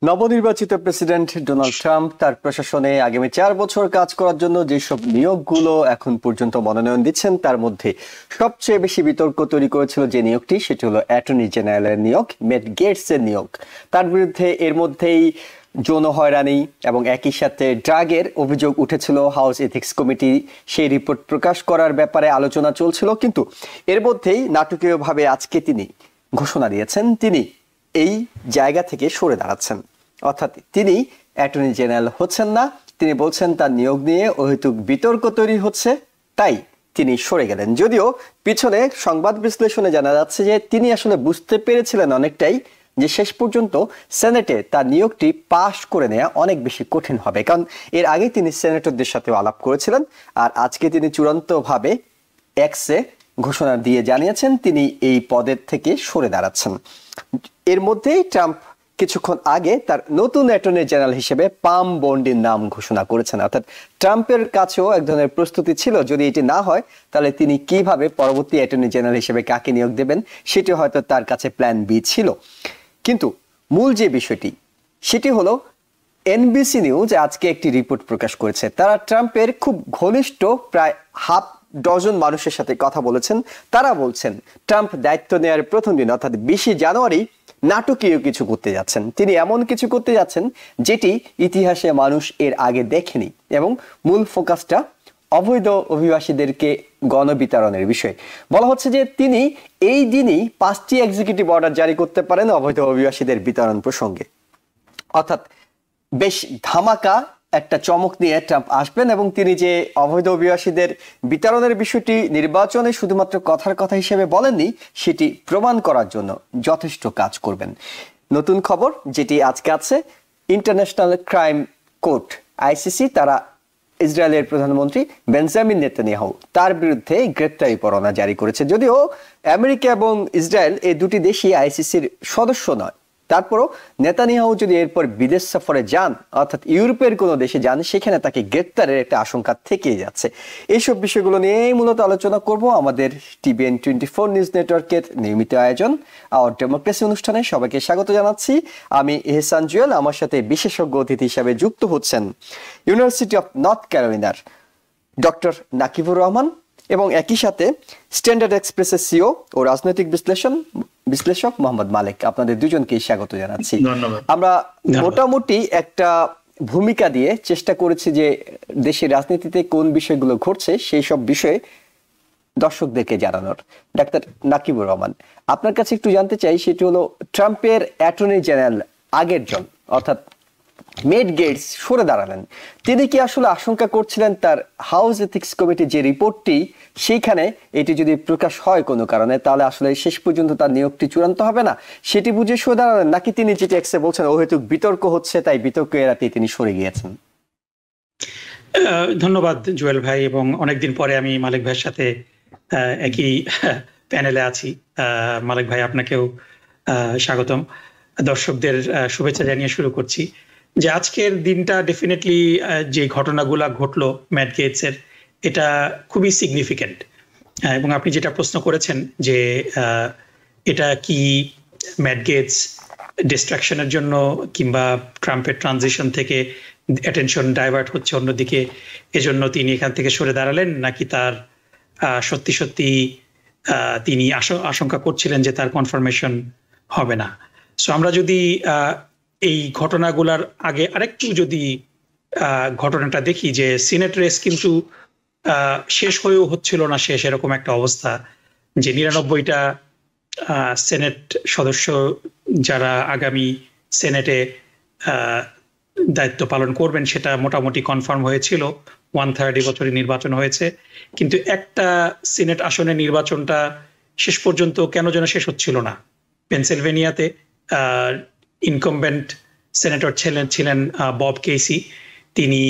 নবনির্বাচিত president Donald Trump তার প্রশাসনে আগামী 4 বছর কাজ করার জন্য যেসব নিয়োগগুলো এখন পর্যন্ত মনোনয়ন দিচ্ছেন তার মধ্যে সবচেয়ে বেশি বিতর্ক তৈরি করেছিল যে নিয়োগটি সেটি হলো অ্যাটর্নি জেনারেলের নিয়োগ, মেট গেটসের নিয়োগ। তার বিরুদ্ধে এর মধ্যেই যৌন হয়রানি এবং একই সাথে ড্রাগের অভিযোগ উঠেছিল। হাউস এথিক্স কমিটি সেই রিপোর্ট প্রকাশ করার ব্যাপারে আলোচনা চলছিল, কিন্তু এর মধ্যেই নাটকীয়ভাবে আজকে তিনি ঘোষণা দিয়েছেন তিনি এই জায়গা থেকে সরে দাঁড়াচ্ছেন, অর্থাৎ তিনি অ্যাটর্নি জেনারেল হচ্ছেন না। তিনি বলছেন তার নিয়োগ নিয়ে অহেতুক বিতর্ক তৈরি হচ্ছে, তাই তিনি সরে গেলেন। যদিও পিছনে সংবাদ বিশ্লেষণে জানা যাচ্ছে যে তিনি আসলে বুঝতে পেরেছিলেন অনেকটাই যে শেষ পর্যন্ত সেনেটে তার নিয়োগটি পাশ করে নেওয়া অনেক বেশি কঠিন হবে, কারণ এর আগে তিনি সেনেটরদের সাথেও আলাপ করেছিলেন। আর আজকে তিনি চূড়ান্তভাবে এক্সে ঘোষণা দিয়ে জানিয়েছেন তিনি এই পদের থেকে সরে দাঁড়াচ্ছেন। এর মধ্যেই ট্রাম্প কিছুক্ষণ আগে তার নতুন অ্যাটর্নি জেনারেল হিসেবে পাম বন্ডির নাম ঘোষণা করেছেন, অর্থাৎ ট্রাম্পের কাছেও এক ধরনের প্রস্তুতি ছিল যদি এটি না হয় তাহলে তিনি কিভাবে পরবর্তী অ্যাটর্নি জেনারেল হিসেবে কাকে নিয়োগ দেবেন সেটি হয়তো তার কাছে প্ল্যান বি ছিল। কিন্তু মূল যে বিষয়টি সেটি হলো এনবিসি নিউজ আজকে একটি রিপোর্ট প্রকাশ করেছে। তারা ট্রাম্পের খুব ঘনিষ্ঠ প্রায় হাফ ডজন মানুষের সাথে কথা বলেছেন। তারা বলছেন ট্রাম্প দায়িত্ব নেওয়ার প্রথম দিন অর্থাৎ 20 জানুয়ারি নাটকীয় কিছু করতে যাচ্ছেন। তিনি এমন কিছু করতে যাচ্ছেন যেটি ইতিহাসে মানুষ এর আগে দেখেনি, এবং মূল ফোকাসটা অবৈধ অভিবাসীদেরকে গণবিতরণের বিষয়। বলা হচ্ছে যে তিনি এই দিনই 5টি এক্সিকিউটিভ অর্ডার জারি করতে পারেন অবৈধ অভিবাসীদের বিতরণ প্রসঙ্গে। অর্থাৎ বেশ ধামাকা একটা চমক নিয়ে ট্রাম্প আসবেন, এবং তিনি যে অবৈধ অভিবাসীদের বিতরণের বিষয়টি নির্বাচনে শুধুমাত্র কথার কথা হিসেবে বলেননি, সেটি প্রমাণ করার জন্য যথেষ্ট কাজ করবেন। নতুন খবর যেটি আজকে আছে, ইন্টারন্যাশনাল ক্রাইম কোর্ট আইসিসি তারা ইসরায়েলের প্রধানমন্ত্রী বেঞ্জামিন নেতানিয়াহু তার বিরুদ্ধে গ্রেপ্তারি পরোয়ানা জারি করেছে। যদিও আমেরিকা এবং ইসরায়েল এই দুটি দেশই আইসিসির সদস্য নয়, তারপরও নেতানিয়াহু যদি এরপর বিদেশ সফরে যান অর্থাৎ ইউরোপের কোনো দেশে যান সেখানে তাকে গ্রেপ্তারের একটা আশঙ্কা থেকেই যাচ্ছে। এইসব বিষয়গুলো নিয়েই মূলত আলোচনা করব আমাদের টিভিএন 24 নিউজ নেটওয়ার্কের নিয়মিত আয়োজন আওয়ার ডেমোক্রেসি অনুষ্ঠানে। সবাইকে স্বাগত জানাচ্ছি। আমি এহসান জুয়েল, আমার সাথে বিশেষজ্ঞ অতিথি হিসাবে যুক্ত হচ্ছেন ইউনিভার্সিটি অফ নর্থ ক্যারোলিনার ডক্টর নাকিবুর রহমান এবং একই সাথে স্ট্যান্ডার্ড এক্সপ্রেসের সিও ও রাজনৈতিক বিশ্লেষক মোহাম্মদ মালিক। আপনাদের দুজনকে স্বাগত জানাচ্ছি। আমরা মোটামুটি একটা ভূমিকা দিয়ে চেষ্টা করেছি যে দেশের রাজনীতিতে কোন বিষয়গুলো ঘটছে সেই সব বিষয়ে দর্শকদেরকে জানানোর। ডাক্তার নাকিবুর রহমান, আপনার কাছে একটু জানতে চাই, সেটি হলো ট্রাম্পের অ্যাটর্নি জেনারেল আগের জন অর্থাৎ মেট গেটস সরে দাঁড়ালেন। তিনি কি আসলে আশঙ্কা করছিলেন তার হাউস এথিক্স কমিটির যে রিপোর্টটি সেইখানে এটি যদি প্রকাশ হয় কোনো কারণে তাহলে আসলে শেষ পর্যন্ত তার নিয়োগটি চূড়ান্ত হবে না, সেটি বুঝে সরে দাঁড়ালেন, নাকি তিনি যেটি এক্সে বলছেন অহেতুক বিতর্ক হচ্ছে তাই বিতর্ক এড়াতে তিনি সরে গিয়েছেন? ধন্যবাদ জুয়েল ভাই, এবং অনেকদিন পরে আমি মালিক ভাইয়ের সাথে একই প্যানেলে আছি। মালিক ভাই আপনাকেও স্বাগতম। দর্শকদের শুভেচ্ছা জানিয়ে শুরু করছি যে আজকের দিনটা ডেফিনেটলি যে ঘটনাগুলো ঘটলো ম্যাট গেটসের, এটা খুবই সিগনিফিক্যান্ট। এবং আপনি যেটা প্রশ্ন করেছেন যে এটা কি ম্যাট গেটস ডিস্ট্রাকশনের জন্য কিংবা ট্রাম্পের ট্রানজিশন থেকে অ্যাটেনশন ডাইভার্ট হচ্ছে অন্যদিকে, এজন্য তিনি এখান থেকে সরে দাঁড়ালেন, নাকি তার সত্যি সত্যি তিনি আশঙ্কা করছিলেন যে তার কনফার্মেশন হবে না। সো আমরা যদি এই ঘটনাগুলার আগে আরেকটু যদি ঘটনাটা দেখি যে সিনেট রেস কিন্তু শেষ হয়েও হচ্ছিল না শেষ, এরকম একটা অবস্থা যে 99টা সেনেট সদস্য যারা আগামী সেনেটে দায়িত্ব পালন করবেন সেটা মোটামুটি কনফার্ম হয়েছিল। 1/3 এবছরই নির্বাচন হয়েছে, কিন্তু একটা সিনেট আসনের নির্বাচনটা শেষ পর্যন্ত কেন যেন শেষ হচ্ছিল না। পেনসিলভেনিয়াতে ইনকামবেন্ট সেনেটর ছিলেন বব কেসি, তিনি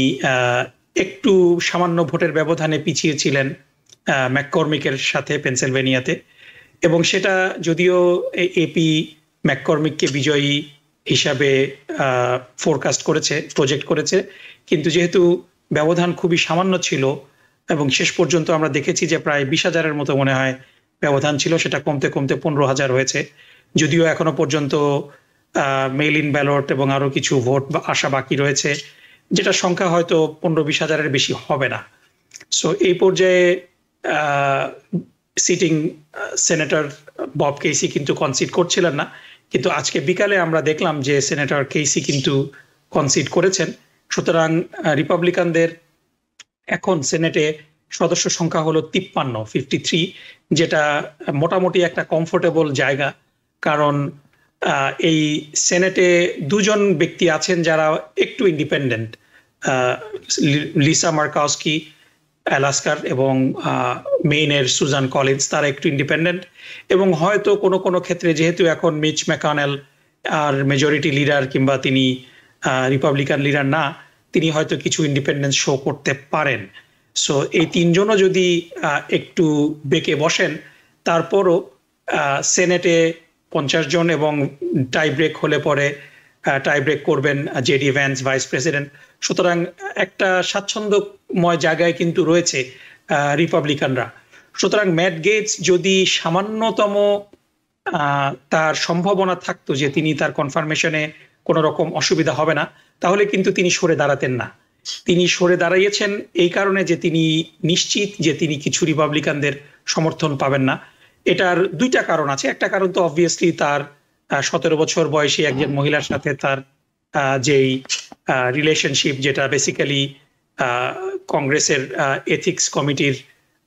একটু সামান্য ভোটের ব্যবধানে পিছিয়ে ছিলেন ম্যাককর্মিকের সাথে পেনসিলভেনিয়াতে, এবং সেটা যদিও এপি ম্যাককর্মিককে বিজয়ী হিসাবে ফোরকাস্ট করেছে, প্রজেক্ট করেছে, কিন্তু যেহেতু ব্যবধান খুবই সামান্য ছিল এবং শেষ পর্যন্ত আমরা দেখেছি যে প্রায় 20,000-এর মতো মনে হয় ব্যবধান ছিল, সেটা কমতে কমতে 15,000 হয়েছে। যদিও এখনো পর্যন্ত মেইল ইন ব্যালট এবং আরো কিছু ভোট আসা বাকি রয়েছে, যেটা সংখ্যা হয়তো 15-20 হাজারের বেশি হবে না। সো এই পর্যায়ে সিটিং সেনেটর বব কেইসি কিন্তু কনসিড করছিলেন না, কিন্তু আজকে বিকালে আমরা দেখলাম যে সেনেটর কেইসি কিন্তু কনসিড করেছেন। সুতরাং রিপাবলিকানদের এখন সেনেটে সদস্য সংখ্যা হলো 53, যেটা মোটামুটি একটা কমফোর্টেবল জায়গা। কারণ এই সেনেটে দুজন ব্যক্তি আছেন যারা একটু ইন্ডিপেন্ডেন্ট, লিসা মার্কাউস্কি অ্যালাস্কার এবং মেইনের সুজান কলিন্স, তারা একটু ইন্ডিপেন্ডেন্ট, এবং হয়তো কোনো কোনো ক্ষেত্রে যেহেতু এখন মিচ ম্যাকনেল আর মেজরিটি লিডার কিংবা তিনি রিপাবলিকান লিডার না, তিনি হয়তো কিছু ইন্ডিপেন্ডেন্স শো করতে পারেন। সো এই তিনজনও যদি একটু বেঁকে বসেন, তারপরও সেনেটে 50 জন, এবং টাই ব্রেক হলে পরে টাই ব্রেক করবেন জেডি ভ্যান্স, ভাইস প্রেসিডেন্ট। সুতরাং একটা স্বাচ্ছন্দ্যময় জায়গায় কিন্তু রয়েছে রিপাবলিকানরা। সুতরাং ম্যাট গেটস যদি সামান্যতম তার সম্ভাবনা থাকতো যে তিনি তার কনফার্মেশনে কোনো রকম অসুবিধা হবে না, তাহলে কিন্তু তিনি সরে দাঁড়াতেন না। তিনি সরে দাঁড়িয়েছেন এই কারণে যে তিনি নিশ্চিত যে তিনি কিছু রিপাবলিকানদের সমর্থন পাবেন না। এটার দুইটা কারণ আছে। একটা কারণ তো অবভিয়াসলি তার 17 বছর বয়সী একজন মহিলার সাথে তার যেই রিলেশনশিপ, যেটা বেসিক্যালি কংগ্রেসের এথিক্স কমিটির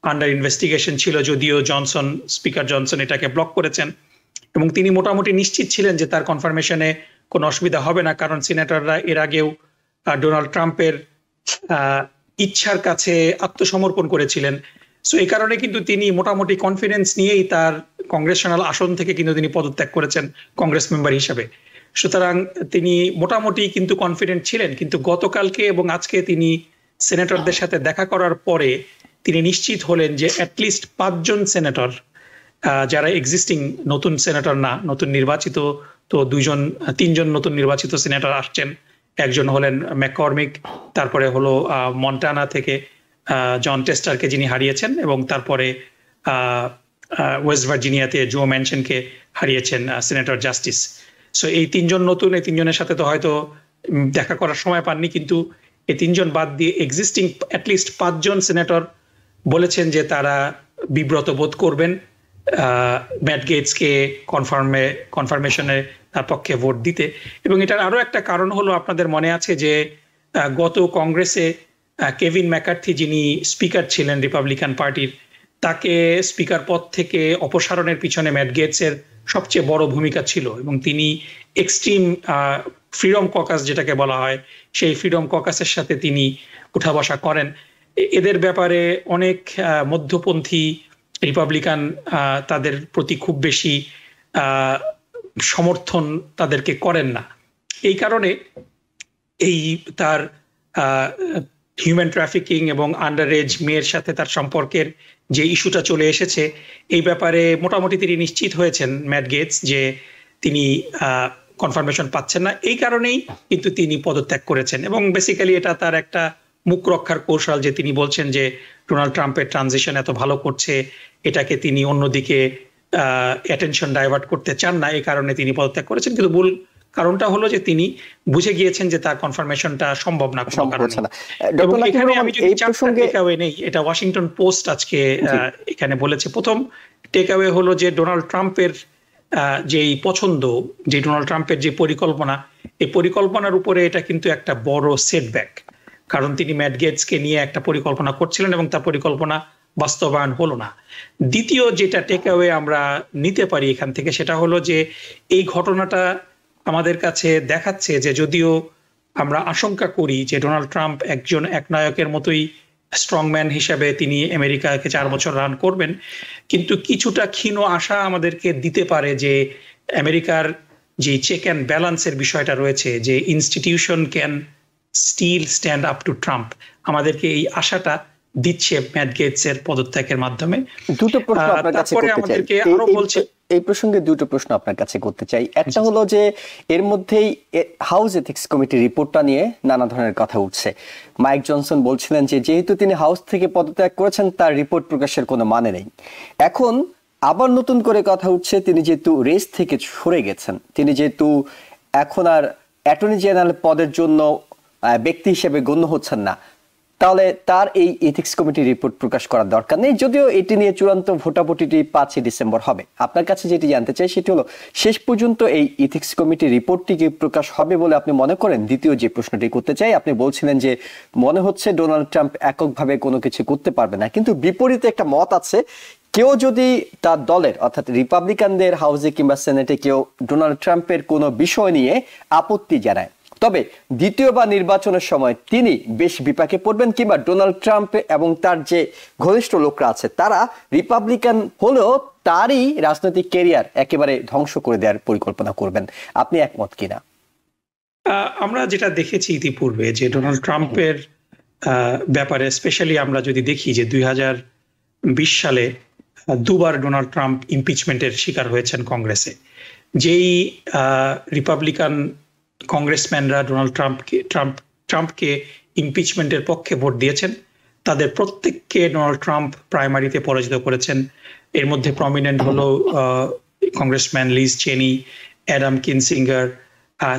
আন্ডার ইনভেস্টিগেশন ছিল, যদিও স্পিকার জনসন এটাকে ব্লক করেছেন, এবং তিনি মোটামুটি নিশ্চিত ছিলেন যে তার কনফার্মেশনে কোনো অসুবিধা হবে না, কারণ সিনেটররা এর আগেও ডোনাল্ড ট্রাম্পের ইচ্ছার কাছে আত্মসমর্পণ করেছিলেন। সো এই কারণে কিন্তু তিনি মোটামুটি কনফিডেন্স নিয়েই তার কংগ্রেশনাল আসন থেকে কিন্তু তিনি পদত্যাগ করেছেন কংগ্রেস মেম্বার হিসাবে। সুতরাং তিনি মোটামুটি কিন্তু কনফিডেন্ট ছিলেন, কিন্তু গতকালকে এবং আজকে তিনি সেনেটরদের সাথে দেখা করার পরে তিনি নিশ্চিত হলেন যে অ্যাটলিস্ট 5 জন সেনেটর, যারা এক্সিস্টিং নতুন সেনেটর না, নতুন নির্বাচিত, তো 3 জন নতুন নির্বাচিত সেনেটর আসছেন। একজন হলেন ম্যাককর্মিক, তারপরে হলো মন্টানা থেকে জন টেস্টারকে যিনি হারিয়েছেন, এবং তারপরে ওয়েস্ট ভার্জিনিয়াতে জো ম্যানশনকে হারিয়েছেন সেনেটর জাস্টিস। সো এই 3 জন নতুন, এই 3 জনের সাথে তো হয়তো দেখা করার সময় পাননি, কিন্তু এই 3 জন বাদ দিয়ে এক্সিস্টিং অ্যাটলিস্ট 5 জন সেনেটর বলেছেন যে তারা বিব্রত বোধ করবেন ম্যাট গেটসকে কনফার্মেশনের তার পক্ষে ভোট দিতে। এবং এটার আরো একটা কারণ হলো, আপনাদের মনে আছে যে গত কংগ্রেসে কেভিন ম্যাকার্থি, যিনি স্পিকার ছিলেন রিপাবলিকান পার্টির, তাকে স্পিকার পদ থেকে অপসারণের পিছনে ম্যাট গেটসের সবচেয়ে বড় ভূমিকা ছিল, এবং তিনি এক্সট্রিম ফ্রিডম ককাস যেটাকে বলা হয়, সেই ফ্রিডম ককাসের সাথে তিনি উঠা বসা করেন। এদের ব্যাপারে অনেক মধ্যপন্থী রিপাবলিকান তাদের প্রতি খুব বেশি সমর্থন তাদেরকে করেন না। এই কারণে এই তার হিউম্যান ট্রাফিকিং এবং আন্ডার এজ মেয়ের সাথে তার সম্পর্কের যে ইস্যুটা চলে এসেছে, এই ব্যাপারে মোটামুটি তিনি নিশ্চিত হয়েছেন ম্যাট গেটস যে তিনি কনফার্মেশন পাচ্ছেন না। এই কারণেই কিন্তু তিনি পদত্যাগ করেছেন, এবং বেসিক্যালি এটা তার একটা মুখ রক্ষার কৌশল, যে তিনি বলছেন যে ডোনাল্ড ট্রাম্পের ট্রানজিশন এত ভালো করছে, এটাকে তিনি অন্যদিকে অ্যাটেনশন ডাইভার্ট করতে চান না, এই কারণে তিনি পদত্যাগ করেছেন। কিন্তু মূল কারণটা হলো যে তিনি বুঝে গিয়েছেন যে তার কনফার্মেশনটা সম্ভব না কোনো কারণে। এবং এখানে আমি যদি চারটা টেকঅ্যাওয়ে নেই, এটা ওয়াশিংটন পোস্ট আজকে এখানে বলেছে। প্রথম টেকঅ্যাওয়ে হলো যে ডোনাল্ড ট্রাম্পের যেই পছন্দ, যে ডোনাল্ড ট্রাম্পের যে পরিকল্পনা, এই পরিকল্পনার উপরে এটা কিন্তু একটা বড় সেটব্যাক, কারণ তিনি ম্যাট গেটসকে নিয়ে একটা পরিকল্পনা করছিলেন এবং তার পরিকল্পনা বাস্তবায়ন হলো না। দ্বিতীয় যেটা টেকঅ্যাওয়ে আমরা নিতে পারি এখান থেকে, সেটা হলো যে এই ঘটনাটা আমাদের কাছে দেখাচ্ছে যে যদিও আমরা আশঙ্কা করি যে ডোনাল্ড ট্রাম্প একজন একনায়কের মতোই স্ট্রংম্যান হিসাবে তিনি আমেরিকাকে 4 বছর রান করবেন, কিন্তু কিছুটা ক্ষীণ আশা আমাদেরকে দিতে পারে যে আমেরিকার যে চেক অ্যান্ড ব্যালেন্সের বিষয়টা রয়েছে, যে institution can still stand up to Trump, আমাদেরকে এই আশাটা দিচ্ছে ম্যাট গেটসের পদত্যাগের মাধ্যমে। দুটো প্রশ্ন আপনার কাছে করতে চাই, এই প্রসঙ্গে দুটো প্রশ্ন আপনার কাছে করতে চাই। একটা হলো যে এর মধ্যেই হাউস এথিক্স কমিটির রিপোর্টটা নিয়ে নানা ধরনের কথা উঠছে। মাইক জনসন বলছিলেন যে যেহেতু তিনি হাউস থেকে পদত্যাগ করেছেন, তার রিপোর্ট প্রকাশের কোনো মানে নেই। এখন আবার নতুন করে কথা উঠছে তিনি যেহেতু রেস থেকে সরে গেছেন, তিনি যেহেতু এখন আর অ্যাটর্নি জেনারেল পদের জন্য ব্যক্তি হিসেবে গণ্য হচ্ছেন না, তাহলে তার এই এথিক্স কমিটির রিপোর্ট প্রকাশ করার দরকার নেই, যদিও এটি নিয়ে চূড়ান্ত ভোটাভুটিটি 5ই ডিসেম্বর হবে। আপনার কাছে যেটি জানতে চাই সেটি হলো, শেষ পর্যন্ত এই এথিক্স কমিটির রিপোর্টটি কি প্রকাশ হবে বলে আপনি মনে করেন? দ্বিতীয় যে প্রশ্নটি করতে চাই, আপনি বলছিলেন যে মনে হচ্ছে ডোনাল্ড ট্রাম্প এককভাবে কোনো কিছু করতে পারবে না, কিন্তু বিপরীতে একটা মত আছে, কেউ যদি তার দলের অর্থাৎ রিপাবলিকানদের হাউসে কিংবা সেনেটে কেউ ডোনাল্ড ট্রাম্পের কোনো বিষয় নিয়ে আপত্তি জানায়, তবে দ্বিতীয়বার নির্বাচনের সময় তিনি বেশ বিপাকে পড়বেন, কিংবা ডোনাল্ড ট্রাম্প এবং তার যে ঘনিষ্ঠ লোকরা আছে তারা রিপাবলিকান হলেও তারই রাজনৈতিক ক্যারিয়ার একেবারে ধ্বংস করে দেওয়ার পরিকল্পনা করবেন। আপনি একমত কিনা? আমরা যেটা দেখেছি ইতিপূর্বে যে ডোনাল্ড ট্রাম্পের ব্যাপারে, স্পেশালি আমরা যদি দেখি যে 2020 সালে দুবার ডোনাল্ড ট্রাম্প ইমপিচমেন্টের শিকার হয়েছেন কংগ্রেসে। যেই রিপাবলিকান কংগ্রেসম্যানরা ডোনাল্ড ট্রাম্পকে ইমপিচমেন্টের পক্ষে ভোট দিয়েছেন, তাদের প্রত্যেককে ডোনাল্ড ট্রাম্প প্রাইমারিতে পরাজিত করেছেন। এর মধ্যে প্রমিনেন্ট হলো কংগ্রেসম্যান লিজ চেনি, অ্যাডাম কিনসিঙ্গার,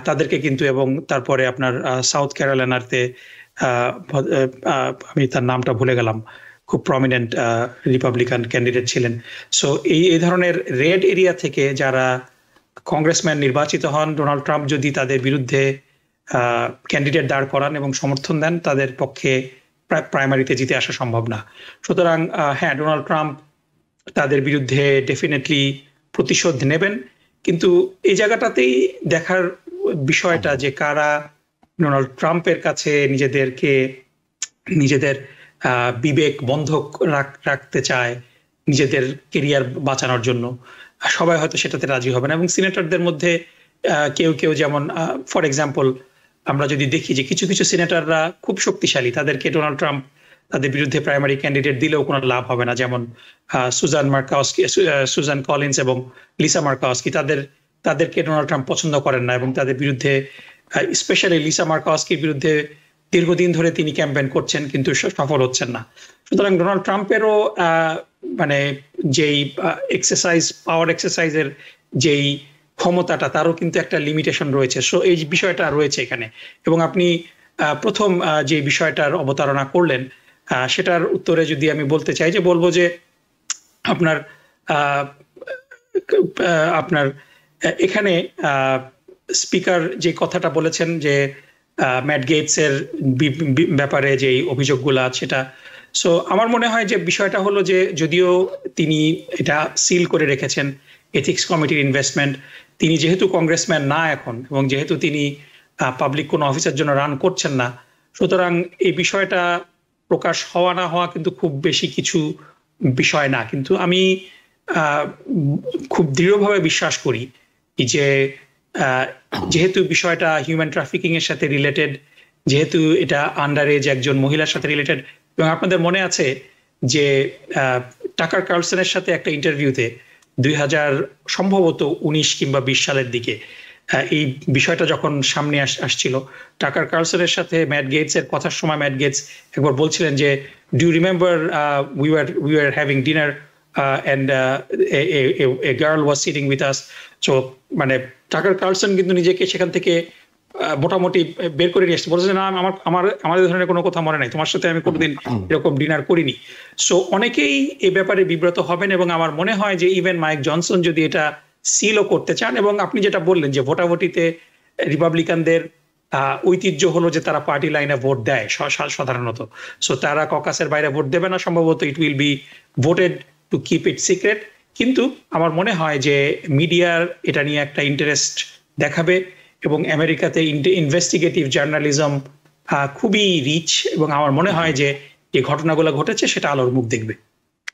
তাদেরকে কিন্তু, এবং তারপরে আপনার সাউথ ক্যারোলাইনাতে আমি তার নামটা ভুলে গেলাম, খুব প্রমিনেন্ট রিপাবলিকান ক্যান্ডিডেট ছিলেন। সো এই ধরনের রেড এরিয়া থেকে যারা কংগ্রেসম্যান নির্বাচিত হন, ডোনাল্ড ট্রাম্প যদি তাদের বিরুদ্ধে ক্যান্ডিডেট দাঁড় করান এবং সমর্থন দেন, তাদের পক্ষে প্রাইমারিতে জিতে আসা সম্ভব না। সুতরাং হ্যাঁ, ডোনাল্ড ট্রাম্প তাদের বিরুদ্ধে ডেফিনেটলি প্রতিশোধ নেবেন, কিন্তু এই জায়গাটাতেই দেখার বিষয়টা যে কারা ডোনাল্ড ট্রাম্পের কাছে নিজেদের বিবেক বন্ধক রাখতে চায় নিজেদের কেরিয়ার বাঁচানোর জন্য। সবাই হয়তো সেটাতে রাজি হবে না, এবং সিনেটরদের মধ্যে কেউ কেউ, যেমন ফর এক্সাম্পল আমরা যদি দেখি যে কিছু কিছু সিনেটররা খুব শক্তিশালী, তাদেরকে ডোনাল্ড ট্রাম্প তাদের বিরুদ্ধে প্রাইমারি ক্যান্ডিডেট দিলেও কোনো লাভ হবে না, যেমন সুজান কলিন্স এবং লিসা মার্কাওস্কি, তাদেরকে ডোনাল্ড ট্রাম্প পছন্দ করেন না, এবং তাদের বিরুদ্ধে, স্পেশালি লিসা মার্কাওস্কির বিরুদ্ধে দীর্ঘদিন ধরে তিনি ক্যাম্পেইন করছেন কিন্তু সফল হচ্ছেন না। সুতরাং ডোনাল্ড ট্রাম্পেরও মানে যেই পাওয়ার এক্সারসাইজের যেই ক্ষমতাটা, তারও কিন্তু একটা লিমিটেশন রয়েছে। সো এই বিষয়টা রয়েছে এখানে, এবং আপনি প্রথম যে বিষয়টার অবতারণা করলেন সেটার উত্তরে যদি আমি বলতে চাই, যে বলবো যে আপনার এখানে স্পিকার যে কথাটা বলেছেন যে ম্যাট গেটসের ব্যাপারে যে অভিযোগগুলো, সেটা, সো আমার মনে হয় যে বিষয়টা হলো যে যদিও তিনি এটা সিল করে রেখেছেন এথিক্স কমিটির ইনভেস্টমেন্ট, তিনি যেহেতু কংগ্রেসম্যান না এখন, এবং যেহেতু তিনি পাবলিক কোনো অফিসের জন্য রান করছেন না, সুতরাং এই বিষয়টা প্রকাশ হওয়া না হওয়া কিন্তু খুব বেশি কিছু বিষয় না। কিন্তু আমি খুব দৃঢ়ভাবে বিশ্বাস করি যে যেহেতু বিষয়টা হিউম্যান ট্রাফিকিং এর সাথে রিলেটেড, যেহেতু এটা আন্ডার এজ একজন মহিলার সাথে রিলেটেড, এবং আপনাদের মনে আছে যে টাকার কার্লসনের সাথে একটা ইন্টারভিউতে 2019 কিংবা 20 সালের দিকে এই বিষয়টা যখন সামনে আসছিল, টাকার কার্লসনের সাথে ম্যাট গেটস এর কথার সময় ম্যাট গেটস একবার বলছিলেন যে, do you remember we were having dinner and a girl was sitting with us. So মানে টাকার কার্লসন কিন্তু নিজেকে সেখান থেকে মোটামুটি বের করে নিয়ে আসছে, বলছে না আমাদের ধরনের কোনো কথা মনে নাই, তোমার সাথে আমি কোনোদিন এরকম ডিনার করিনি। সো অনেকেই এই ব্যাপারে বিব্রত হবেন, এবং আমার মনে হয় যে ইভেন মাইক জনসন যদি এটা সিলও করতে চান, এবং আপনি যেটা বললেন যে ভোটাভুটিতে রিপাবলিকানদের ঐতিহ্য হলো যে তারা পার্টি লাইনে ভোট দেয় সাধারণত, সো তারা ককাসের বাইরে ভোট দেবে না সম্ভবত, it will be voted to keep it secret. কিন্তু আমার মনে হয় যে মিডিয়ার এটা নিয়ে একটা ইন্টারেস্ট দেখাবে, এবং আমেরিকাতে ইনভেস্টিগেটিভ জার্নালিজম খুবই রিচ, এবং আমার মনে হয় যে যে ঘটনাগুলো ঘটেছে সেটা আলোর মুখ দেখবে।